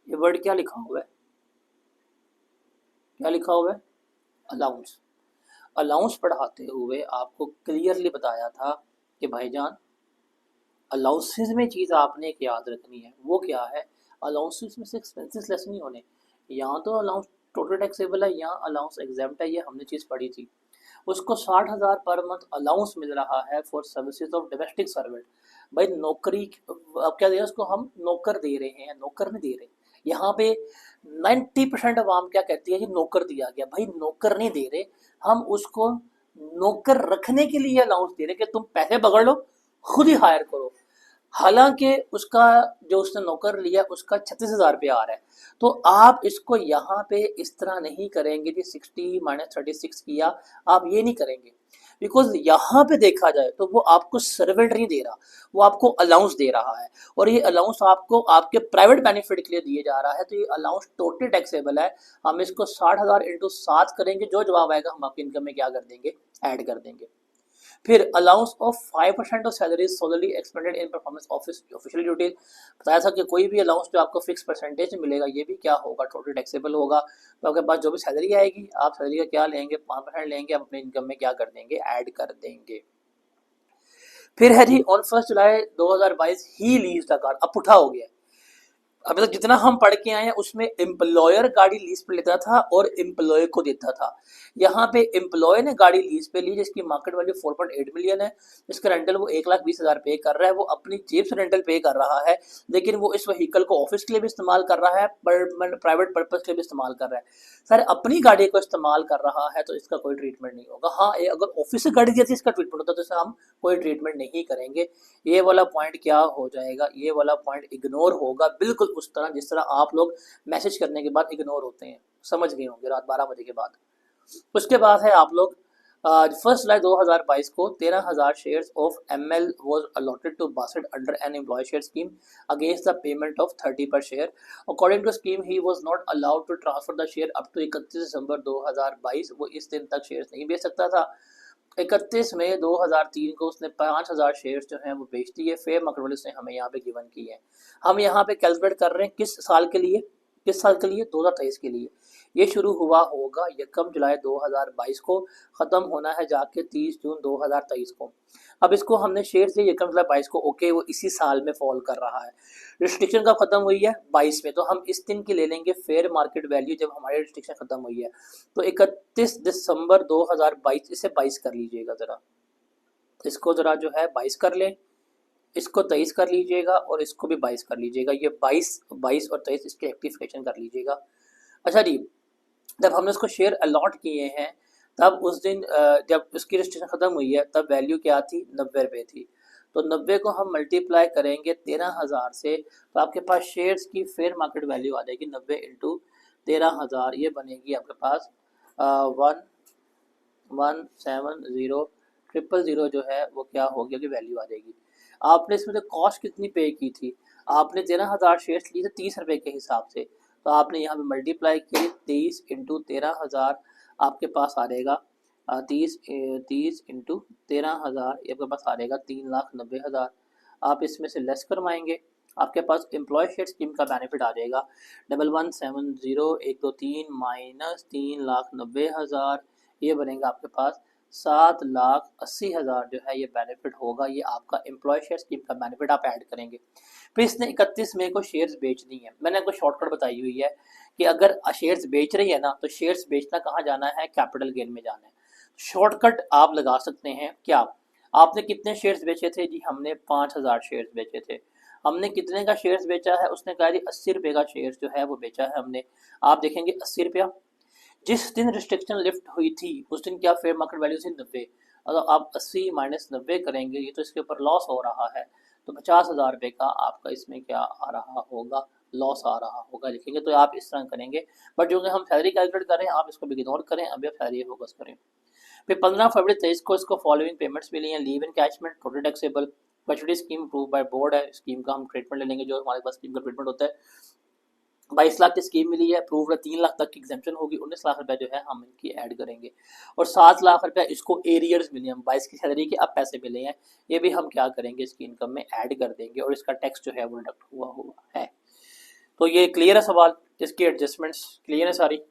ये वर्ड क्या लिखा हुआ है, क्या लिखा हुआ है, अलाउंस। अलाउंस पढ़ाते हुए आपको क्लियरली बताया था कि भाईजान अलाउंसेस में चीज़ आपने एक याद रखनी है, वो क्या है, अलाउंसेस में से एक्सपेंसेस लेस नहीं होने। यहाँ तो अलाउंस टोटल टैक्सेबल है, यहाँ अलाउंस एग्जाम्प्ट है, ये हमने चीज़ पढ़ी थी। उसको 60,000 पर मंथ अलाउंस मिल रहा है for services of domestic servant. भाई नौकरी, अब क्या दे रहे हैं उसको, हम नौकर दे रहे हैं, नौकर नहीं दे रहे। यहाँ पे 90% अवाम क्या कहती है कि नौकर दिया गया, भाई नौकर नहीं दे रहे, हम उसको नौकर रखने के लिए अलाउंस दे रहे कि तुम पैसे पकड़ लो, खुद ही हायर करो। हालांकि उसका जो उसने नौकर लिया उसका 36,000 रुपया आ रहा है। तो आप इसको यहाँ पे इस तरह नहीं करेंगे कि 60 - 36 किया, आप ये नहीं करेंगे, बिकॉज यहाँ पे देखा जाए तो वो आपको सर्वेंट नहीं दे रहा, वो आपको अलाउंस दे रहा है, और ये अलाउंस आपको आपके प्राइवेट बेनिफिट के लिए दिए जा रहा है, तो ये अलाउंस टोटली टैक्सेबल है। हम इसको 60,000 इंटू 7 करेंगे, जो जवाब आएगा हम आपकी इनकम में क्या कर देंगे, ऐड कर देंगे। फिर allowance of 5% of salary solely expanded in performance office official duties. बताया था कि कोई भी अलाउंस जो आपको फिक्स परसेंटेज मिलेगा ये भी क्या होगा, टोटल टैक्सेबल होगा। तो आपके पास जो भी सैलरी आएगी, आप सैलरी का क्या लेंगे, 5% लेंगे, आप अपने इनकम में क्या कर देंगे, ऐड कर देंगे। फिर है जी on 1 July 2022 he lease the car. अब पुठा हो गया, अभी तक जितना हम पढ़ के आए हैं उसमें एम्प्लॉयर गाड़ी लीज पे लेता था और एम्प्लॉय को देता था। यहाँ पे एम्प्लॉय ने गाड़ी लीज पे ली जिसकी मार्केट वैल्यू 4.8 मिलियन है, इसका रेंटल वो 1,20,000 पे कर रहा है, वो अपनी जेब से रेंटल पे कर रहा है, लेकिन वो इस व्हीकल को ऑफिस के लिए भी इस्तेमाल कर रहा है, प्राइवेट पर्पज के लिए भी इस्तेमाल कर रहा है। सर अपनी गाड़ी को इस्तेमाल कर रहा है तो इसका कोई ट्रीटमेंट नहीं होगा। हाँ अगर ऑफिस से गाड़ी दी जाती है इसका ट्रीटमेंट होता है, तो इसका हम कोई ट्रीटमेंट नहीं करेंगे। ये वाला पॉइंट क्या हो जाएगा, ये वाला पॉइंट इग्नोर होगा, बिल्कुल उस तरह जिस तरह आप लोग मैसेज करने के बाद इग्नोर होते हैं, समझ गए होंगे रात 12 बजे के बाद। उसके बाद है आप लोग 1 जुलाई 2022 को 13,000 shares of ML was allotted to Basit under an employ share scheme against the payment of 30 per share. According to scheme he was not allowed to transfer the share up to 31 December 2022। वो इस दिन तक शेयर्स नहीं बेच सकता था। 31 मई 2003 को उसने 5,000 शेयर्स जो हैं वो बेच दिए। फेयर मार्केट वैल्यू उसने हमें यहाँ पे गिवन की है। हम यहाँ पे कैलकुलेट कर रहे हैं किस साल के लिए, किस साल के लिए, 2023 के लिए। ये शुरू हुआ होगा 1 जुलाई 2022 को, ख़त्म होना है जाके 30 जून 2023 को। अब इसको हमने शेयर से 1 जुलाई 22 को, ओके वो इसी साल में फॉल कर रहा है। रिस्ट्रिक्शन कब खत्म हुई है, 22 में, तो हम इस दिन की ले लेंगे फेयर मार्केट वैल्यू जब हमारी रिस्ट्रिक्शन खत्म हुई है। तो 31 दिसंबर 2022, इसे 22 कर लीजिएगा ज़रा, इसको ज़रा जो है 22 कर लें, इसको 23 कर लीजिएगा और इसको भी 22 कर लीजिएगा। ये 22 और 23 इसके रेक्टिफिकेशन कर लीजिएगा। अच्छा जी, जब हमने उसको शेयर अलॉट किए हैं तब उस दिन जब उसकी रजिस्ट्रेशन ख़त्म हुई है तब वैल्यू क्या थी, 90 रुपये थी। तो 90 को हम मल्टीप्लाई करेंगे 13,000 से, तो आपके पास शेयर्स की फेयर मार्केट वैल्यू आ जाएगी 90 इंटू 13,000, ये बनेगी आपके पास 1,170,000 जो है वो क्या हो गया कि वैल्यू आ जाएगी। आपने इसमें से कॉस्ट कितनी पे की थी, आपने 13,000 शेयर्स लिए थे 30 रुपये के हिसाब से, तो आपने यहाँ पे मल्टीप्लाई किए 23 इंटू 13,000, आपके पास आ रहेगा 30 इंटू 13,000, ये आपके पास आ रहेगा 3,90,000। आप इसमें से लेस करवाएंगे, आपके पास एम्प्लॉय शेयर स्कीम का बेनिफिट आ जाएगा 1170,123 माइनस 3,90,000, ये बनेगा आपके पास 7,80,000 जो है ये बेनिफिट होगा। ये आपका एम्प्लॉय शेयर स्कीम का बेनिफिट आप ऐड करेंगे। फिर इसने 31 मई को शेयर्स बेचनी है। मैंने आपको शॉर्टकट बताई हुई है कि अगर शेयर्स बेच रही है ना, तो शेयर्स बेचना कहाँ जाना है, कैपिटल गेन में जाना है। शॉर्टकट आप लगा सकते हैं। क्या आपने कितने शेयर्स बेचे थे जी? हमने 5,000 शेयर्स बेचे थे। हमने कितने का शेयर्स बेचा है? उसने कहा जी 80 रुपये का शेयर्स जो है वो बेचा है हमने। आप देखेंगे 80 रुपया। जिस दिन रिस्ट्रिक्शन लिफ्ट हुई थी उस दिन क्या फेयर मार्केट वैल्यू थी 90। अगर आप 80 माइनस 90 करेंगे, ये तो इसके ऊपर लॉस हो रहा है, तो 50,000 रुपये का आपका इसमें क्या आ रहा होगा, लॉस आ रहा होगा। लिखेंगे तो आप इस तरह करेंगे। बट जो कि हम सैलरी कैलकुलेट करें, आप इसको भी इग्नोर करें, अभी आप सैलरी फोकस करें। फिर 15 फरवरी 23 को इसको फॉलोइंग पेमेंट्स मिली हैं। Leave encashment, total taxable, gratuity scheme approve by board है। स्कीम का हम ट्रीटमेंट ले लेंगे, जो हमारे पास स्कीम का ट्रीटमेंट होता है। 22 लाख की स्कीम मिली है, अप्रूव है। 3 लाख तक की एग्जेम्पशन होगी। 19 लाख रुपया जो है हम इनकी ऐड करेंगे। और 7 लाख रुपया इसको एरियर्स मिले हैं, 22 की सैलरी के अब पैसे मिले हैं, ये भी हम क्या करेंगे, इसकी इनकम में ऐड कर देंगे और इसका टैक्स जो है वो डिडक्ट हुआ है। तो ये क्लियर है सवाल, इसकी एडजस्टमेंट्स क्लियर है सारी।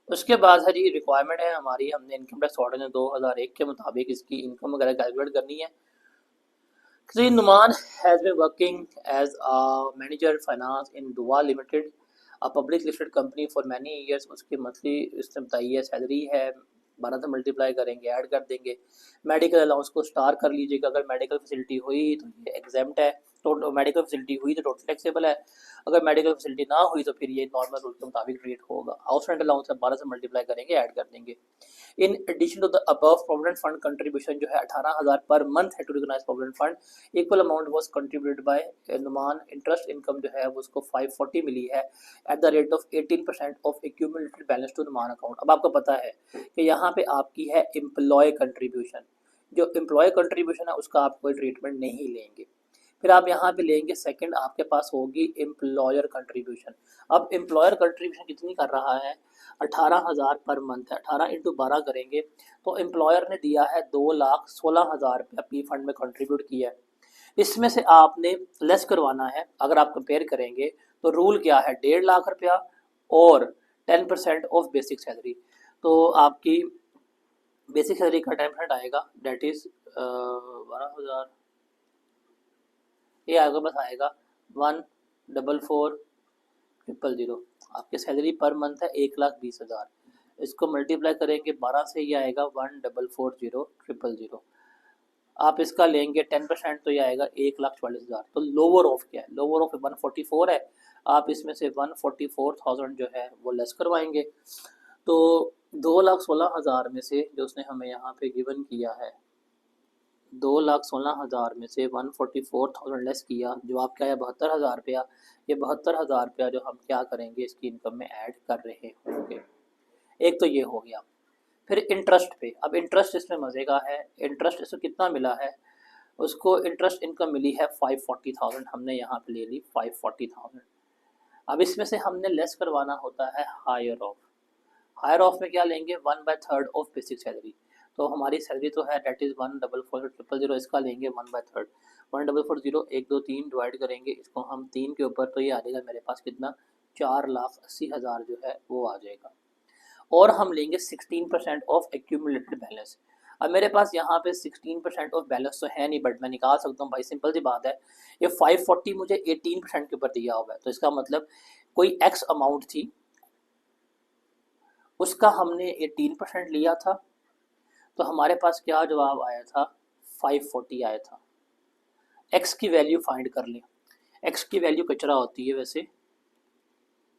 उसके बाद है जी रिक्वायरमेंट है हमारी, हमने इनकम टैक्स ऑर्डिनेंस 2001 के मुताबिक इसकी इनकम वगैरह कैलकुलेट करनी है। So Numan has been working as a manager finance in Dua Limited, a public listed company for many years। उसकी मंथली इसने बताई है सैलरी है, 12 से मल्टीप्लाई करेंगे, ऐड कर देंगे। मेडिकल अलाउंस को स्टार कर लीजिएगा। अगर मेडिकल फैसिलिटी हुई तो ये एग्जाम्प्ट है, तो मेडिकल फैसिलिटी हुई तो टोटल टैक्सेबल है। अगर मेडिकल फैसिलिटी ना हुई तो फिर ये नॉर्मल रूल के मुताबिक रेट होगा। हाउस रेंट अलाउंस 12 से मल्टीप्लाई करेंगे, ऐड कर देंगे। In addition to the above provident fund contribution जो है 18,000 पर मंथ है to recognise provident fund. Equal amount was contributed by Numan. Interest income जो है वो उसको 540 मिली है at the rate of 18% of accumulated balance to Numan account. अब आपको पता है कि यहाँ पे आपकी है एम्प्लॉय कंट्रीब्यूशन। जो एम्प्लॉय कंट्रीब्यूशन है उसका आप कोई ट्रीटमेंट नहीं लेंगे। फिर आप यहाँ पे लेंगे सेकंड, आपके पास होगी एम्प्लॉयर कंट्रीब्यूशन। अब एम्प्लॉयर कंट्रीब्यूशन कितनी कर रहा है, 18,000 पर मंथ है। 18 इंटू 12 करेंगे तो एम्प्लॉयर ने दिया है 2,16,000 रुपया पी फंड में कंट्रीब्यूट किया है। इसमें से आपने लेस करवाना है। अगर आप कंपेयर करेंगे तो रूल क्या है, 1.5 लाख रुपया और 10% ऑफ बेसिक सैलरी। तो आपकी बेसिक सैलरी का 10% आएगा, डेट इज 12,000, ये आएगा, बस आएगा 1,44,000। आपकी सैलरी पर मंथ है 1,20,000। इसको मल्टीप्लाई करेंगे 12 से, ये आएगा 1,44,000। आप इसका लेंगे 10% तो ये आएगा 1,44,000। तो लोअर ऑफ क्या है, लोअर ऑफ 144 है। आप इसमें से 144,000 जो है वो लेस करवाएंगे। तो 2,16,000 में से जो उसने हमें यहाँ पे गिवन किया है, 2,16,000 में से 144,000 लेस किया, जो आप क्या है 72,000 रुपया। ये 72,000 रुपया जो हम क्या करेंगे इसकी इनकम में ऐड कर रहे होंगे। एक तो ये हो गया। फिर इंटरेस्ट पे, अब इंटरेस्ट इसमें मज़े का है। इंटरेस्ट इसको कितना मिला है, उसको इंटरेस्ट इनकम मिली है 540,000। हमने यहाँ पे ले ली 540,000। अब इसमें से हमने लेस करवाना होता है हायर ऑफ। हायर ऑफ में क्या लेंगे, 1/3 ऑफ बेसिक सैलरी। तो हमारी सैलरी तो है डेट इज़ 1,44,000, इसका लेंगे 1/3। 1,440 1 2 3 डिवाइड करेंगे इसको हम 3 के ऊपर, तो ये आ जाएगा मेरे पास कितना, 4,80,000 जो है वो आ जाएगा। और हम लेंगे 16% ऑफ एक्यूमुलेटेड बैलेंस। अब मेरे पास यहाँ पे 16% ऑफ बैलेंस तो है नहीं, बट मैं निकाल सकता हूँ भाई, सिंपल सी बात है। ये 540 मुझे 18% के ऊपर दिया हुआ है, तो इसका मतलब कोई एक्स अमाउंट थी, उसका हमने 18% लिया था, तो हमारे पास क्या जवाब आया था, 540 आया था। एक्स की वैल्यू फाइंड कर लें। एक्स की वैल्यू कचरा होती है वैसे।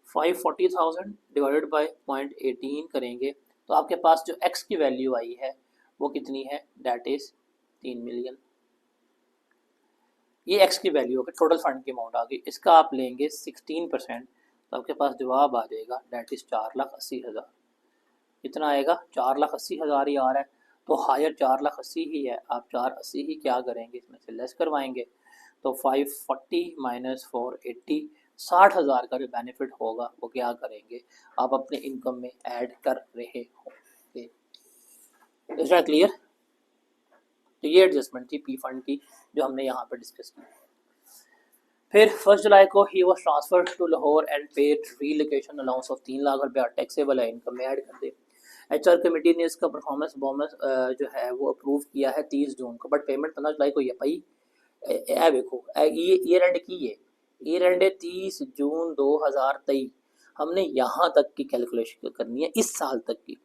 540,000 डिवाइडेड बाई 0.18 करेंगे तो आपके पास जो एक्स की वैल्यू आई है वो कितनी है, डेट इज 3 मिलियन। ये एक्स की वैल्यू होगी, टोटल फंड की अमाउंट आ गई। इसका आप लेंगे 16%, तो आपके पास जवाब आ जाएगा डेट इज 4,80,000। कितना आएगा, 4,80,000 ही आ रहा है, तो हायर 4,80,000 ही है। आप 480 ही क्या करेंगे, इसमें से लेस करवाएंगे। तो 540 माइनस 480, 60,000 का जो बेनिफिट होगा वो क्या करेंगे, आप अपने इनकम में ऐड कर रहे होंगे। Is that clear? तो ये एडजस्टमेंट थी पी फंड की जो हमने यहाँ पर डिस्कस की। फिर 1 जुलाई को he was transfer to Lahore and paid relocation allowance of 3 lakh रुपया टैक्सेबल है इनकम में ऐड कर दे। HR कमेटी ने इसका परफॉर्मेंस बोनस जो है वो अप्रूव किया है 30 जून को, बट पेमेंट 15 जुलाई को ये पाई ए देखो ये ईयर एंड की है, ईयर एंड है 30 जून 2023। हमने यहाँ तक की कैलकुलेशन करनी है, इस साल तक की।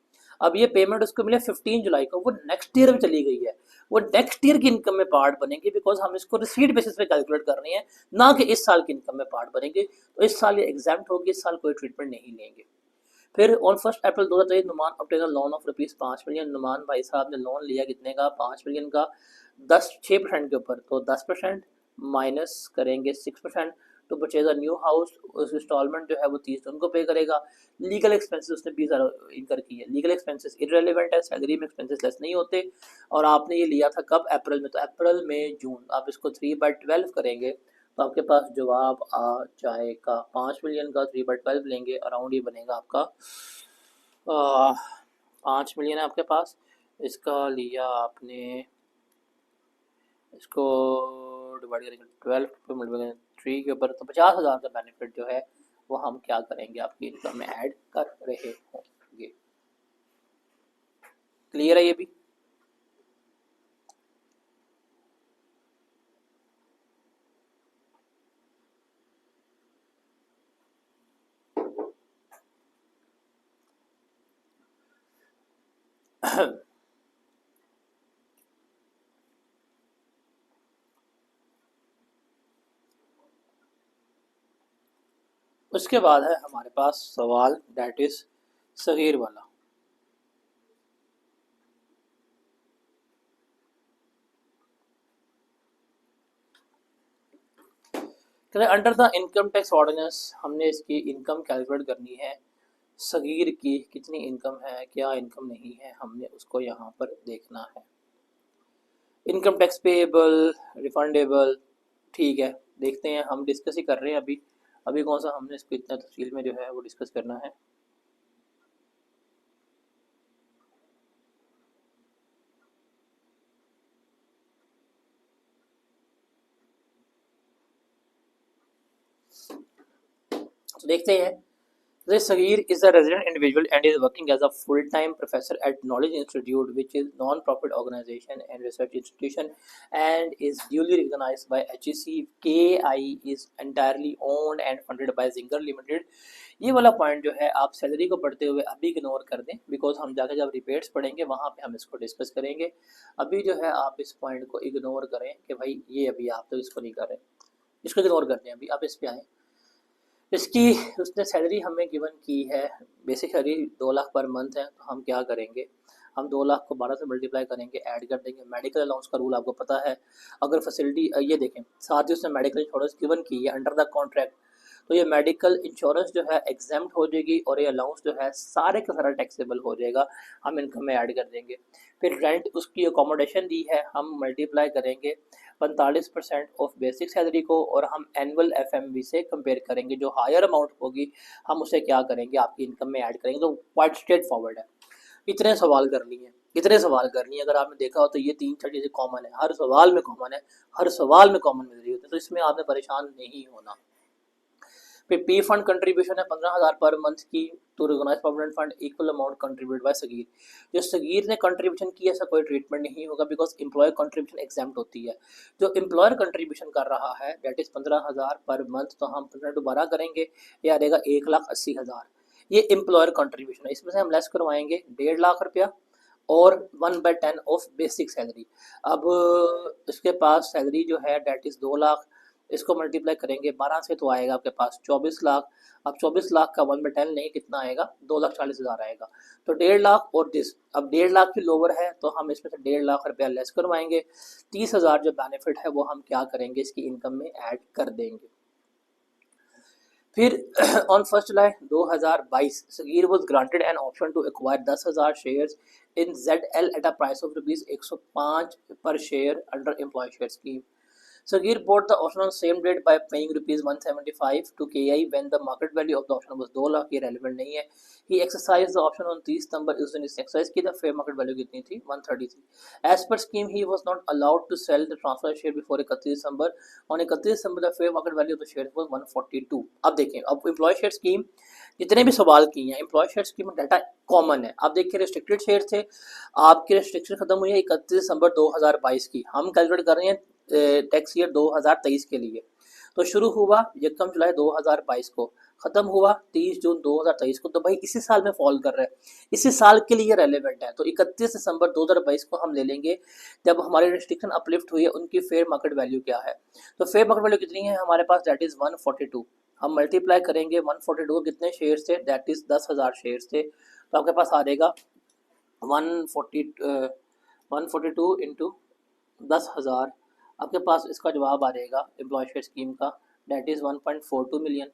अब ये पेमेंट उसको मिले 15 जुलाई को, वो नेक्स्ट ईयर में चली गई है, वो नेक्स्ट ईयर की इनकम में पार्ट बनेंगे, बिकॉज हम इसको रिसीट बेसिस पे कैलकुलेट कर रहे हैं, ना कि इस साल की इनकम में पार्ट बनेंगे। तो इस साल ये एग्जाम्प्ट होगी, इस साल कोई ट्रीटमेंट नहीं लेंगे। फिर on 1 April 2023 Numan obtain loan of ₹5 million. Numan भाई साहब ने लोन लिया कितने का, 5 मिलियन का, 6% के ऊपर, तो 10% माइनस करेंगे 6% to purchase a new house. उस इंस्टॉलमेंट जो है वो 30 उनको पे करेगा। लीगल एक्सपेंसेस उसने 20,000 इनकर की है। लीगल एक्सपेंसेस इररेलेवेंट है, सैलरी में एक्सपेंसेस लेस नहीं होते। और आपने ये लिया था कब, अप्रैल में, तो अप्रैल में जून, आप इसको 3/12 करेंगे तो आपके पास जवाब आ जाएगा 5 मिलियन का 3/12 लेंगे, अराउंड ये बनेगा आपका 5 मिलियन है आपके पास। इसका लिया आपने, इसको डिवाइड करेंगे 12 पे मल्टीप्लाई 3 के ऊपर, तो 50,000 का बेनिफिट जो है वो हम क्या करेंगे, आपकी इनकम में ऐड कर रहे होंगे। क्लियर है ये भी? उसके बाद है हमारे पास सवाल दैट इज सगीर वाला। Under the income tax ordinance हमने इसकी इनकम कैलकुलेट करनी है, सगीर की कितनी इनकम है, क्या इनकम नहीं है, हमने उसको यहाँ पर देखना है। इनकम टैक्स पेएबल, रिफंडेबल, ठीक है, देखते हैं, हम डिस्कस ही कर रहे हैं अभी। अभी कौन सा हमने इसको इतना तफसील में जो है वो डिस्कस करना है। तो देखते हैं। This Sagir is a resident individual and is working as a full-time professor at Knowledge Institute, which is non-profit organization and research institution, and is duly recognized by HEC. KI is entirely owned and funded by Zinger Limited. ये वाला पॉइंट जो है आप सैलरी को पढ़ते हुए अभी इग्नोर कर दें, बिकॉज हम जाकर जब रिपेट्स पढ़ेंगे वहाँ पे हम इसको डिस्कस करेंगे। अभी जो है आप इस पॉइंट को इग्नोर करें कि भाई ये अभी आप तो इसको नहीं कर रहे, इसको इग्नोर करते हैं, अभी आप इस पे आएँ। इसकी उसने सैलरी हमें गिवन की है, basic salary 2 lakh per month है, तो हम क्या करेंगे, हम 2 लाख को 12 से मल्टीप्लाई करेंगे, ऐड कर देंगे। मेडिकल अलाउंस का रूल आपको पता है, अगर फैसिलिटी ये देखें, साथ ही उसने मेडिकल इंश्योरेंस गिवन की है अंडर द कॉन्ट्रैक्ट, तो ये मेडिकल इंश्योरेंस जो है एग्जाम्प्ट हो जाएगी और ये अलाउंस जो है सारे का सारा टैक्सेबल हो जाएगा, हम इनकम में ऐड कर देंगे। फिर रेंट उसकी अकोमोडेशन दी है, हम मल्टीप्लाई करेंगे 45% ऑफ बेसिक सैलरी को और हम एनुअल FMV से कंपेयर करेंगे, जो हायर अमाउंट होगी हम उसे क्या करेंगे, आपकी इनकम में ऐड करेंगे। तो क्वाइट स्ट्रेट फॉरवर्ड है। इतने सवाल कर लिए, इतने सवाल करनी है, अगर आपने देखा हो तो ये 3-4 चीज़ें कॉमन है, हर सवाल में कॉमन है, हर सवाल में कॉमन मिल रही होती है, तो इसमें आपने परेशान नहीं होना। फिर पी फंड कंट्रीब्यूशन है 15,000 पर मंथ की to recognise provident fund, equal amount contribute by Sagir. जो सगीर ने कंट्रीब्यूशन किया ऐसा कोई ट्रीटमेंट नहीं होगा, बिकॉज एम्प्लॉयर कंट्रीब्यूशन एग्जाम्प्ट होती है। जो एम्प्लॉयर कंट्रीब्यूशन कर रहा है दैट इज 15,000 पर मंथ, तो हम 15 × 12 करेंगे, ये आ जाएगा 1,80,000। ये एम्प्लॉयर कंट्रीब्यूशन है, इसमें से हम लेस करवाएंगे 1.5 लाख रुपया और 1/10 ऑफ बेसिक सैलरी। अब इसके पास सैलरी जो है डेट इज़ 2 लाख, इसको मल्टीप्लाई करेंगे 12 से तो आएगा आपके पास 24 लाख। अब 24 लाख का 1/10 नहीं, कितना आएगा, 2,40,000 आएगा। तो 1.5 लाख और दिस, अब 1.5 लाख की लोअर है तो हम इसमें से 1.5 लाख रुपया लेस करवाएंगे। 30,000 जो बेनिफिट है वो हम क्या करेंगे, इसकी इनकम में ऐड कर देंगे। फिर on 1 July 2022 Sagir was granted an option to acquire 10,000 shares in ZL at a price of ₹105 per share under employ share scheme. Sagir bought the option on same date by paying rupees 175 to KI when the market value of the option was 2 lakh. ये relevant नहीं है. He exercised the option on 30 September. उस दिन इसने exercise की. The fair market value कितनी थी? 133. As per scheme, he was not allowed to sell the transfer share before 31 December. On 31 December, the fair market value of the shares was 142. अब देखें, अब employee share scheme जितने भी सवाल किए हैं, एम्प्लॉय शेयर स्कीम में डाटा कॉमन है. आप देखिए रिस्ट्रिक्टेड शेयर थे, आपकी रिस्ट्रिक्शन खत्म हुई है 31 दिसंबर 2022 की. हम कैलकुलेट कर रहे हैं टैक्स ईयर 2023 के लिए. तो शुरू हुआ 1 जुलाई 2022 को, खत्म हुआ 30 जून 2023 को. तो भाई इसी साल में फॉल कर रहा है, इसी साल के लिए रेलेवेंट है. तो 31 दिसंबर 2022 को हम ले लेंगे जब हमारी रिस्ट्रिक्शन अपलिफ्ट हुई है. उनकी फेयर मार्केट वैल्यू क्या है? तो फेयर मार्केट वैल्यू कितनी है हमारे पास? That is 142. हम मल्टीप्लाई करेंगे 142 कितने शेयर थे? दैट इज 10,000 शेयर थे. तो आपके पास आ जाएगा 142 इंटू 10,000. आपके पास इसका जवाब आ जाएगा एम्प्लॉय शेयर स्कीम का, दैट इज़ 1.42 मिलियन.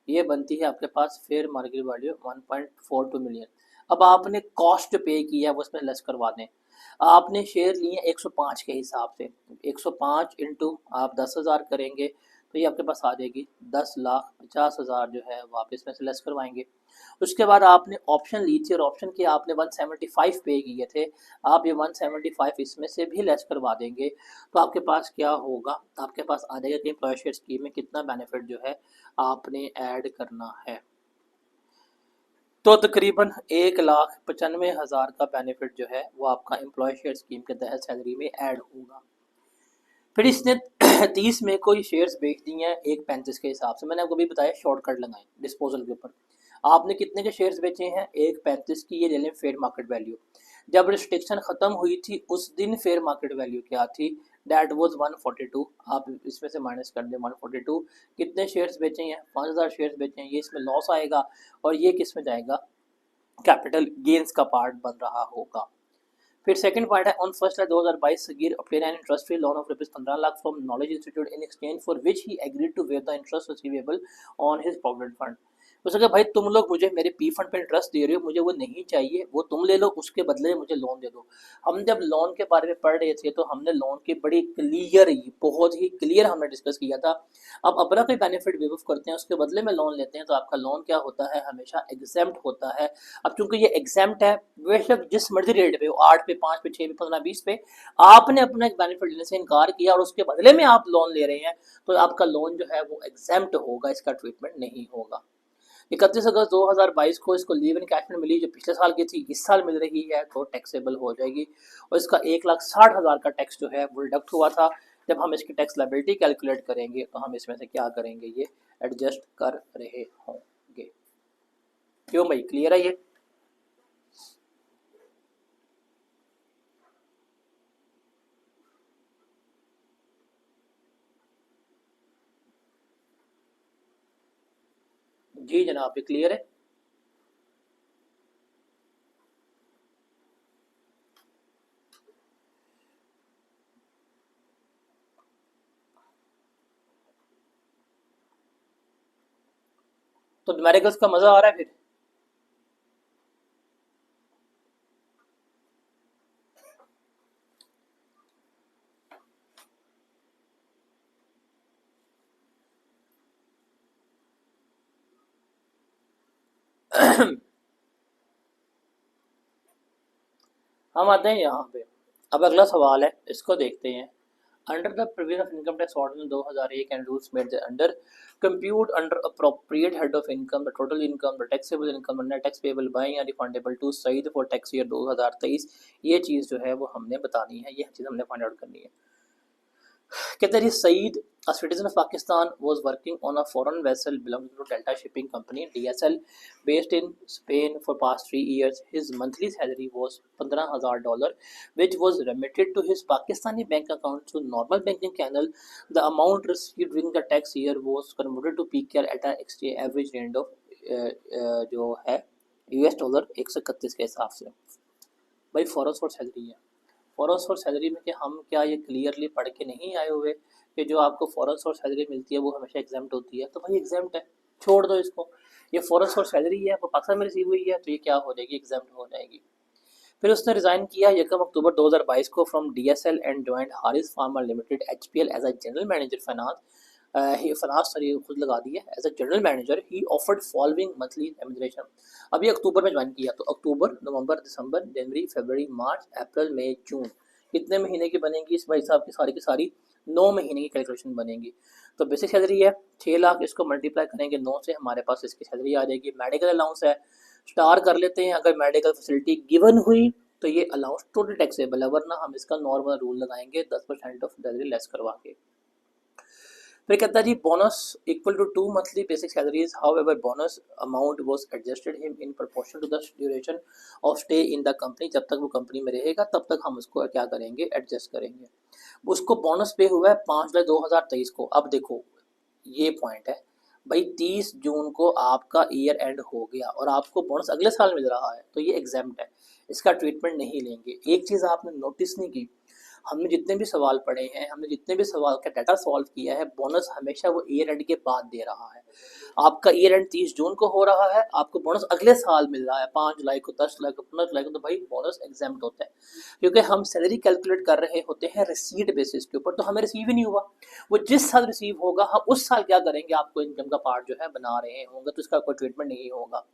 ये बनती है आपके पास फेयर मार्केट वैल्यू 1.42 मिलियन. अब आपने कॉस्ट पे किया है वो इसमें लेस करवा दें. आपने शेयर लिए 105 के हिसाब से, 105 इंटू आप 10,000 करेंगे तो ये आपके पास आ जाएगी 10,50,000 जो है वो आप इसमें से लेस करवाएंगे. उसके बाद आपने ऑप्शन ली थी और ऑप्शन के आपने 175 पे किए थे. आप ये 175 इसमें से भी लेस करवा देंगे तो आपके पास क्या होगा? आपके पास आ जाएगा कि एम्प्लॉय शेयर स्कीम में कितना बेनिफिट जो है आपने ऐड करना है. तो तकरीबन 1,95,000 का बेनिफिट जो है वो आपका एम्प्लॉय शेयर स्कीम के तहत सैलरी में ऐड होगा. फिर इसने 30 मई को ये शेयर्स बेच दिए हैं 1.35 के हिसाब से. मैंने आपको भी बताया शॉर्टकट लगाएं डिस्पोजल के ऊपर. आपने कितने के शेयर्स बेचे हैं? 1.35 की. ये ले लें फेयर मार्केट वैल्यू. जब रिस्ट्रिक्शन खत्म हुई थी उस दिन फेयर मार्केट वैल्यू क्या थी? That was 142. आप इसमें से माइनस कर दें 142. कितने शेयर्स बेचे हैं? 5,000 शेयर्स बेचे हैं. ये इसमें लॉस आएगा और ये किस में जाएगा? कैपिटल गेन्स का पार्ट बन रहा होगा. फिर सेकंड पार्ट है on 1 July 2022 Sagir obtained an interest free loan of rupees 15 lakh from Knowledge Institute in exchange for which he agreed to waive the interest receivable on his provident fund. उसने कहा भाई तुम लोग मुझे मेरे पी फंड पे इंटरेस्ट दे रहे हो, मुझे वो नहीं चाहिए, वो तुम ले लो, उसके बदले में मुझे लोन दे दो. हम जब लोन के बारे में पढ़ रहे थे तो हमने लोन की बड़ी क्लियर, बहुत ही क्लियर हमने डिस्कस किया था. अब अपना कोई बेनिफिट वेव ऑफ करते हैं उसके बदले में लोन लेते हैं तो आपका लोन क्या होता है? हमेशा एग्जेम्प्ट होता है. अब चूंकि ये एग्जेम्प्ट है, बेशक जिस मर्जी रेट पे हो, 8 पे, 5 पे, 6 पे, 15, 20 पे, आपने अपना एक बेनिफिट लेने से इनकार किया और उसके बदले में आप लोन ले रहे हैं तो आपका लोन जो है वो एग्जेम्प्ट होगा, इसका ट्रीटमेंट नहीं होगा. 31 अगस्त 2022 को इसको लीव इन कैश में मिली जो पिछले साल की थी, इस साल मिल रही है तो टैक्सेबल हो जाएगी. और इसका 1,60,000 का टैक्स जो है वो डिडक्ट हुआ था. जब हम इसकी टैक्स लायबिलिटी कैलकुलेट करेंगे तो हम इसमें से क्या करेंगे? ये एडजस्ट कर रहे होंगे. क्यों भाई, क्लियर है ये? जी जनाब, ये क्लियर है. तो न्यूमेरिकल्स का मजा आ रहा है फिर? हम आते हैं यहाँ पे. अब अगला सवाल है, इसको देखते हैं. Under the provision of Income Tax Ordinance 2001 and rules made under compute under appropriate head of income the total income, the taxable income, the net tax payable by या refundable to Saeed for tax year 2023. ये चीज़ जो है वो हमने बतानी है, ये चीज़ हमने फाइंड आउट करनी है. कहते हैं Saeed, a citizen of Pakistan, was working on a foreign vessel belonging to Delta Shipping Company (DSL) based in Spain for past 3 years. His monthly salary was $15,000, which was remitted to his Pakistani bank account through normal banking channel. The amount received during the tax year was converted to PKR at an exchange average rate of जो है $131 के हिसाब से. भाई फॉरेन सोर्स सैलरी है. फॉरेन सोर्स सैलरी में कि हम क्या ये क्लियरली पढ़ के नहीं आए हुए कि जो आपको फॉरेन सोर्स सैलरी मिलती है वो हमेशा एग्जाम्प्ट होती है? तो भाई एग्जाम्प्ट है, छोड़ दो इसको. ये फॉरेन सोर्स सैलरी है, वो पाकिस्तान में रिसीव हुई है तो ये क्या हो जाएगी? एग्जाम्प्ट हो जाएगी. फिर उसने रिजाइन किया 1 अक्टूबर 2022 को from DSL and joint Haris pharma limited HPL as a general manager finance. He finance sorry खुद लगा दी है। As a general manager he offered following monthly remuneration. अभी अक्टूबर में ज्वाइन किया, तो अक्टूबर, नवंबर, दिसंबर, जनवरी, फरवरी, मार्च, अप्रैल, मई, जून, कितने महीने की बनेगी इस भाई साहब की सारी 9 महीने की कैलकुलेशन बनेगी। तो बेसिक सैलरी है 6 लाख, इसको मल्टीप्लाई करेंगे 9 से, हमारे पास इसकी सैलरी आ जाएगी। मेडिकल अलाउंस है, स्टार कर लेते हैं, अगर मेडिकल फैसिलिटी गिवन हुई तो ये अलाउंस टोटल टैक्सेबल है, वरना हम इसका नॉर्मल रूल लगाएंगे 10% ऑफ सैलरी लेस करवा के। फिर कहता है जी bonus equal to 2 monthly basic salaries, however bonus amount was adjusted him in proportion to the duration of stay in the company. जब तक वो कंपनी में रहेगा तब तक हम उसको क्या करेंगे, एडजस्ट करेंगे। उसको बोनस पे हुआ है 5 जुलाई 2023 को। अब देखो ये पॉइंट है भाई, 30 जून को आपका ईयर एंड हो गया और आपको बोनस अगले साल मिल रहा है, तो ये एग्जाम्प्ट है, इसका ट्रीटमेंट नहीं लेंगे। एक चीज़ आपने नोटिस नहीं की, हमने जितने भी सवाल पढ़े हैं, हमने जितने भी सवाल का डाटा सॉल्व किया है, बोनस हमेशा वो ईयर एंड के बाद दे रहा है। आपका ईयर एंड 30 जून को हो रहा है, आपको बोनस अगले साल मिल रहा है 5 जुलाई को, 10 जुलाई को, 15 जुलाई को, तो भाई बोनस एग्जाम्प्ट होता है, क्योंकि हम सैलरी कैलकुलेट कर रहे होते हैं रिसीट बेसिस के ऊपर, तो हमें रिसीव ही नहीं हुआ। वो जिस साल रिसीव होगा हम उस साल क्या करेंगे, आपको इनकम का पार्ट जो है बना रहे होंगे, तो इसका कोई ट्रीटमेंट नहीं होगा।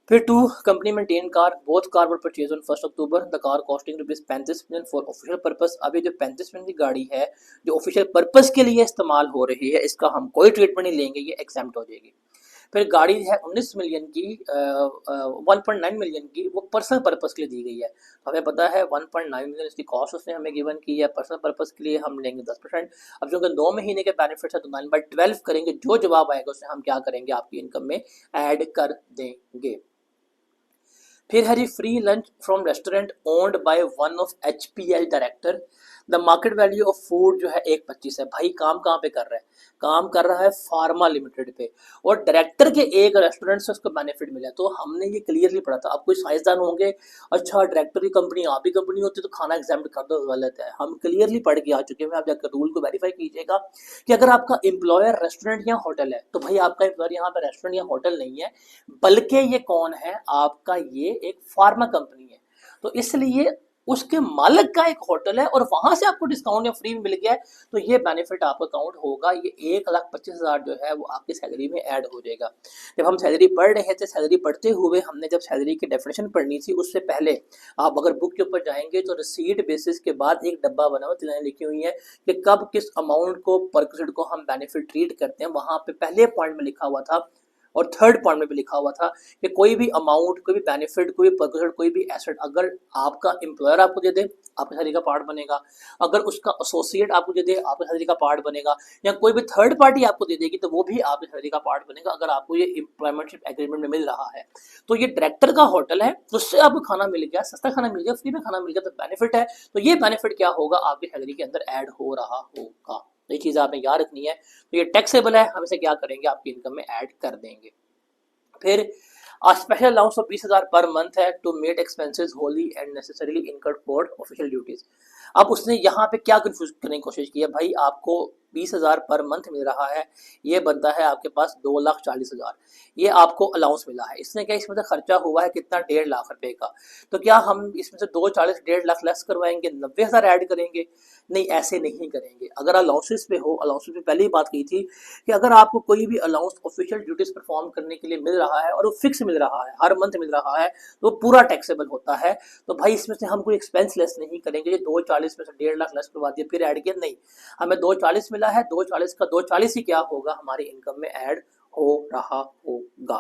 फिर 2 company maintain car, both car were purchase on 1 October, the car costing ₹35 million for official purpose. अब ये जो 35 मिलियन की गाड़ी है जो ऑफिशियल पर्पस के लिए इस्तेमाल हो रही है, इसका हम कोई ट्रीटमेंट नहीं लेंगे, ये एग्जाम्प्ट हो जाएगी। फिर गाड़ी है 19 मिलियन की, 1.9 मिलियन की, वो पर्सनल पर्पस के लिए दी गई है। तो हमें पता है 1.9 मिलियन इसकी कॉस्ट उसने हमें गिवन की है, पर्सनल पर्पस के लिए हम लेंगे 10%। अब जो 9 महीने के बेनिफिट है तो 9/12 करेंगे, जो जवाब आएगा उसे हम क्या करेंगे, आपकी इनकम में ऐड कर देंगे। फिर है जी free lunch from restaurant owned by one of HPL director. The market value of food जो है 1.25 है। भाई काम कहाँ पे कर रहा है, काम कर रहा है फार्मा लिमिटेड पे, और डायरेक्टर के एक रेस्टोरेंट से उसको बेनिफिट मिला। तो हमने ये क्लियरली पढ़ा था, अब कोई साइंसदान होंगे, अच्छा डायरेक्टर की कंपनी आप ही कंपनी होती तो खाना एग्जाम कर दो, गलत है। हम क्लियरली पढ़ के आ चुके हैं, आप जाकर रूल को वेरीफाई कीजिएगा कि अगर आपका एम्प्लॉयर रेस्टोरेंट या होटल है, तो भाई आपका एम्प्लॉयर यहाँ पे रेस्टोरेंट या होटल नहीं है, बल्कि ये कौन है, आपका ये एक फार्मा कंपनी है। तो इसलिए उसके मालिक का एक होटल है और वहां से आपको डिस्काउंट या फ्री मिल गया है, तो ये बेनिफिट आपको काउंट होगा। ये 1,25,000 जो है वो आपकी सैलरी में ऐड हो जाएगा। जब हम सैलरी पढ़ रहे थे, सैलरी पढ़ते हुए हमने जब सैलरी की डेफिनेशन पढ़नी थी, उससे पहले आप अगर बुक के ऊपर जाएंगे तो रिसीट बेसिस के बाद एक डब्बा बना हुआ, लाइन लिखी हुई है कि कब किस अमाउंट को परसेंट को हम बेनिफिट ट्रीट करते हैं। वहां पे पहले पॉइंट में लिखा हुआ था और थर्ड पॉइंट में भी लिखा हुआ था कि कोई भी अमाउंट, कोई भी बेनिफिट, कोई भी परसेंट, कोई भी एसेट अगर आपका एम्प्लॉयर आपको दे दे, आपकी सैलरी का पार्ट बनेगा। अगर उसका एसोसिएट आपको दे दे, आपकी सैलरी का पार्ट बनेगा। या कोई भी थर्ड पार्टी आपको दे देगी तो वो भी आपकी सैलरी का पार्ट बनेगा, अगर आपको ये एम्प्लॉयमेंटशिप एग्रीमेंट में मिल रहा है। तो ये डायरेक्टर का होटल है, उससे आपको खाना मिल गया, सस्ता खाना मिल गया, फ्री में खाना मिल गया, तो बेनिफिट है। तो ये बेनिफिट क्या होगा, आपकी सैलरी के अंदर ऐड हो रहा होगा। ये चीज़ आपने याद रखनी है। तो ये टैक्सेबल है, हम इसे क्या करेंगे, आपकी इनकम में ऐड कर देंगे। फिर special allowance of 20,000 per month है to meet expenses wholly and necessarily incurred for official duties. अब उसने यहाँ पे क्या कंफ्यूज करने की कोशिश की है, भाई आपको 20,000 पर मंथ मिल रहा है, ये बनता है आपके पास 2,40,000, ये आपको अलाउंस मिला है। इसने क्या इसमें से खर्चा हुआ है कितना, 1.5 लाख रुपए का। तो क्या हम इसमें से 2,40 1.5 लाख लेस करवाएंगे, 90,000 ऐड करेंगे? नहीं, ऐसे नहीं करेंगे। अगर अलाउंसेस पे हो, अलाउंसेस पे पहले ही बात की थी कि अगर आपको कोई भी अलाउंस ऑफिशियल ड्यूटीज परफॉर्म करने के लिए मिल रहा है और वो फिक्स मिल रहा है, हर मंथ मिल रहा है, तो वो पूरा टैक्सेबल होता है। तो भाई इसमें से हम कोई एक्सपेंस लेस नहीं करेंगे। 2,40 में से 1.5 लाख लेस करवा दिया, फिर ऐड किया, नहीं, हमें 2,40 मिला है, 2,40 का 2,40 ही क्या होगा, हमारी इनकम में ऐड हो रहा होगा।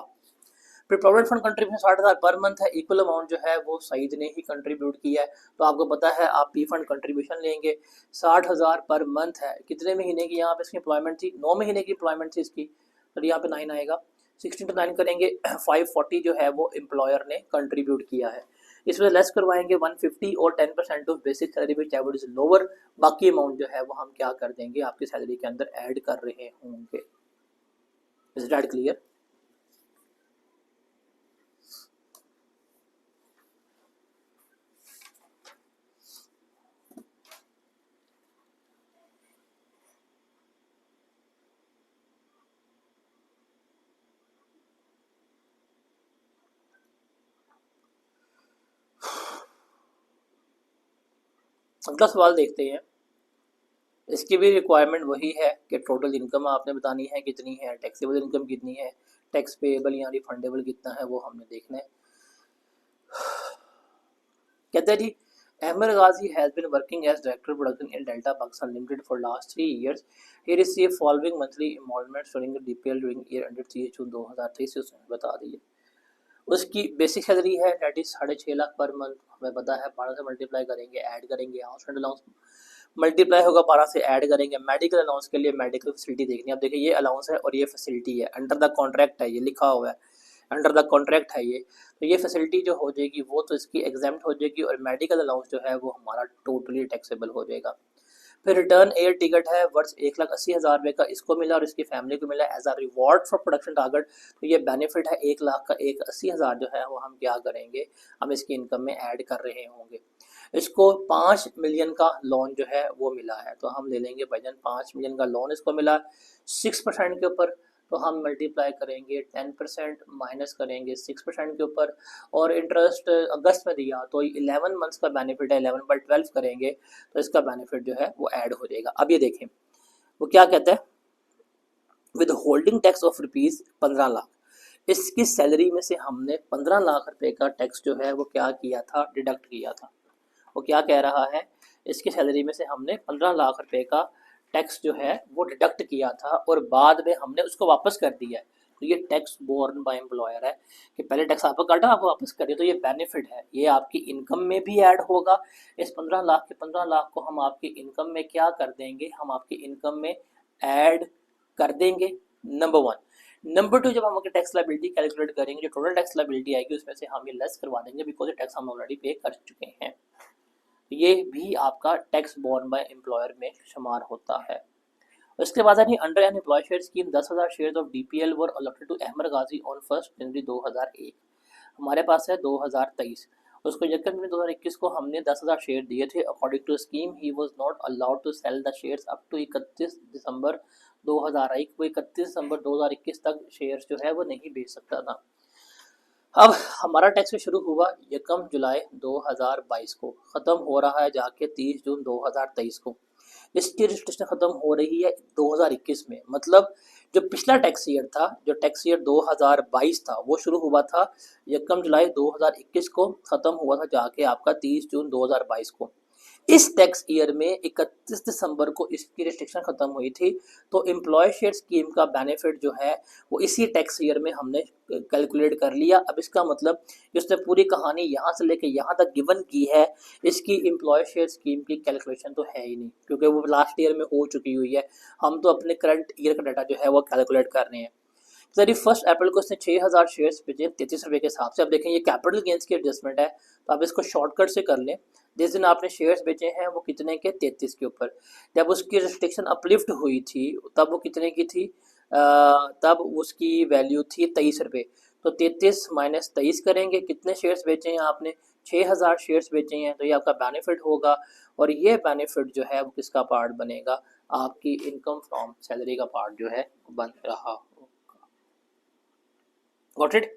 फिर प्रोविडेंट फंड कंट्रीब्यूशन 60,000 पर मंथ है, इक्वल अमाउंट जो है वो सईद ने ही कंट्रीब्यूट किया है। तो आपको पता है आप पी फंड कंट्रीब्यूशन लेंगे, 60,000 पर मंथ है। कितने महीने की यहाँ पे इसकी एम्प्लॉयमेंट थी, 9 महीने की एम्प्लॉयमेंट थी इसकी, तो यहाँ पे 9 आएगा, 16 to 9 करेंगे, 540 जो है वो एम्प्लॉयर ने कंट्रीब्यूट किया है। इसमें लेस करवाएंगे 150 और 10% of basic salary which is lower, बाकी अमाउंट जो है वो हम क्या कर देंगे, आपकी सैलरी के अंदर ऐड कर रहे होंगे। Is that clear? अगला सवाल देखते हैं। इसकी भी रिक्वायरमेंट वही है कि टोटल इनकम आपने बतानी है कितनी है, टैक्सेबल इनकम कितनी है, टैक्स पेएबल या रिफंडेबल कितना है वो हमने देखना है। कहते हैं जी, Ahmad Ghazi has been working as director production in Delta Pakistan limited for last 3 years. He received following monthly emoluments during the DPL during year ended 30 June 2023 उसने बता दी है। उसकी बेसिक सैलरी है डेट इज 6.5 लाख पर मंथ, हमें पता है 12 से मल्टीप्लाई करेंगे, ऐड करेंगे, हाउस रेंट अलाउंस मल्टीप्लाई होगा 12 से, ऐड करेंगे, मेडिकल अलाउंस के लिए मेडिकल फैसिलिटी देखनी है। अब देखिए ये अलाउंस है और ये फैसिलिटी है, अंडर द कॉन्ट्रैक्ट है, ये लिखा हुआ है अंडर द कॉन्ट्रैक्ट है ये, तो ये फैसिलिटी जो हो जाएगी वो तो इसकी एग्जाम्प्ट हो जाएगी और मेडिकल अलाउंस जो है वो हमारा टोटली टैक्सेबल हो जाएगा। फिर रिटर्न एयर टिकट है वर्थ 1,80,000 रुपये का, इसको मिला और इसकी फैमिली को मिला as a reward for production target. तो ये बेनिफिट है 1 लाख का, 1,80,000 जो है वो हम क्या करेंगे, हम इसकी इनकम में ऐड कर रहे होंगे। इसको 5 मिलियन का लोन जो है वो मिला है, तो हम ले लेंगे भाईजान 5 मिलियन का लोन इसको मिला 6% के ऊपर, तो हम मल्टीप्लाई करेंगे 10% माइनस करेंगे 6% के ऊपर, और इंटरेस्ट अगस्त में दिया तो 11 मंथ्स का बेनिफिट है, 11/12 करेंगे तो इसका बेनिफिट जो है वो ऐड हो जाएगा। अब ये देखें वो क्या कहता है, with holding tax of ₹15 lakh, इसकी सैलरी में से हमने 15 लाख रुपए का टैक्स जो है वो क्या किया था, डिडक्ट किया था। वो क्या कह रहा है, इसकी सैलरी में से हमने 15 लाख रुपए का टैक्स जो है वो डिडक्ट किया था और बाद में हमने उसको वापस कर दिया है। तो ये टैक्स बोर्न बाय एम्प्लॉयर है कि पहले टैक्स आपको काटा आपको वापस कर दिया, तो ये बेनिफिट है, ये आपकी इनकम में भी ऐड होगा। इस 15 लाख के 15 लाख को हम आपकी इनकम में क्या कर देंगे, हम आपकी इनकम में ऐड कर देंगे, नंबर 1। नंबर 2, जब हम आपकी टैक्स लायबिलिटी कैलकुलेट करेंगे, जो टोटल टैक्स लायबिलिटी आएगी उसमें से हम ये लेस करवा देंगे बिकॉज ये टैक्स हम ऑलरेडी पे कर चुके हैं। ये भी आपका टैक्स बोर्न बाय एम्प्लॉयर में शुमार होता है। उसके बाद है under an employ share scheme 10,000 share of DPL were allotted to Ahmad Ghazi on 1 January 2001। हमारे पास है 2023, उसको यकम में 2021 को हमने 10,000 शेयर दिए थे। According to scheme he was not allowed to sell the shares up to 31 December 2001, वो 31 दिसंबर 2021 तक शेयर्स जो है वो नहीं बेच सकता था। अब हमारा टैक्स शुरू हुआ 1 जुलाई 2022 को, ख़त्म हो रहा है जाके 30 जून 2023 को। इसकी रजिस्ट्रेशन ख़त्म हो रही है 2021 में, मतलब जो पिछला टैक्स ईयर था, जो टैक्स ईयर 2022 था वो शुरू हुआ था 1 जुलाई 2021 को, ख़त्म हुआ था जाके आपका 30 जून 2022 को। इस टैक्स ईयर में 31 दिसंबर को इसकी रिस्ट्रिक्शन खत्म हुई थी, तो एम्प्लॉय शेयर स्कीम का बेनिफिट जो है वो इसी टैक्स ईयर में हमने कैलकुलेट कर लिया। अब इसका मतलब उसने पूरी कहानी यहाँ से लेकर यहाँ तक गिवन की है, इसकी एम्प्लॉय शेयर स्कीम की कैलकुलेशन तो है ही नहीं क्योंकि वो लास्ट ईयर में हो चुकी हुई है। हम तो अपने करंट ईयर का डाटा जो है वो कैलकुलेट कर रहे हैं। सर 1 अप्रैल को इसने 6,000 शेयर्स बेचे 33 रुपये के हिसाब से। अब देखें ये कैपिटल गेंस की एडजस्टमेंट है, तो आप इसको शॉर्टकट से कर लें। जिस दिन आपने शेयर्स बेचे हैं वो कितने के, 33 के ऊपर। जब उसकी रिस्ट्रिक्शन अपलिफ्ट हुई थी तब वो कितने की थी, तब उसकी वैल्यू थी 23 रुपये। तो 33 माइनस 23 करेंगे, कितने शेयर्स बेचे हैं आपने, 6,000 शेयर्स बेचे हैं, तो ये आपका बेनिफिट होगा। और ये बेनिफिट जो है वो किसका पार्ट बनेगा, आपकी इनकम फ्रॉम सैलरी का पार्ट जो है बन रहा होगा। Got it.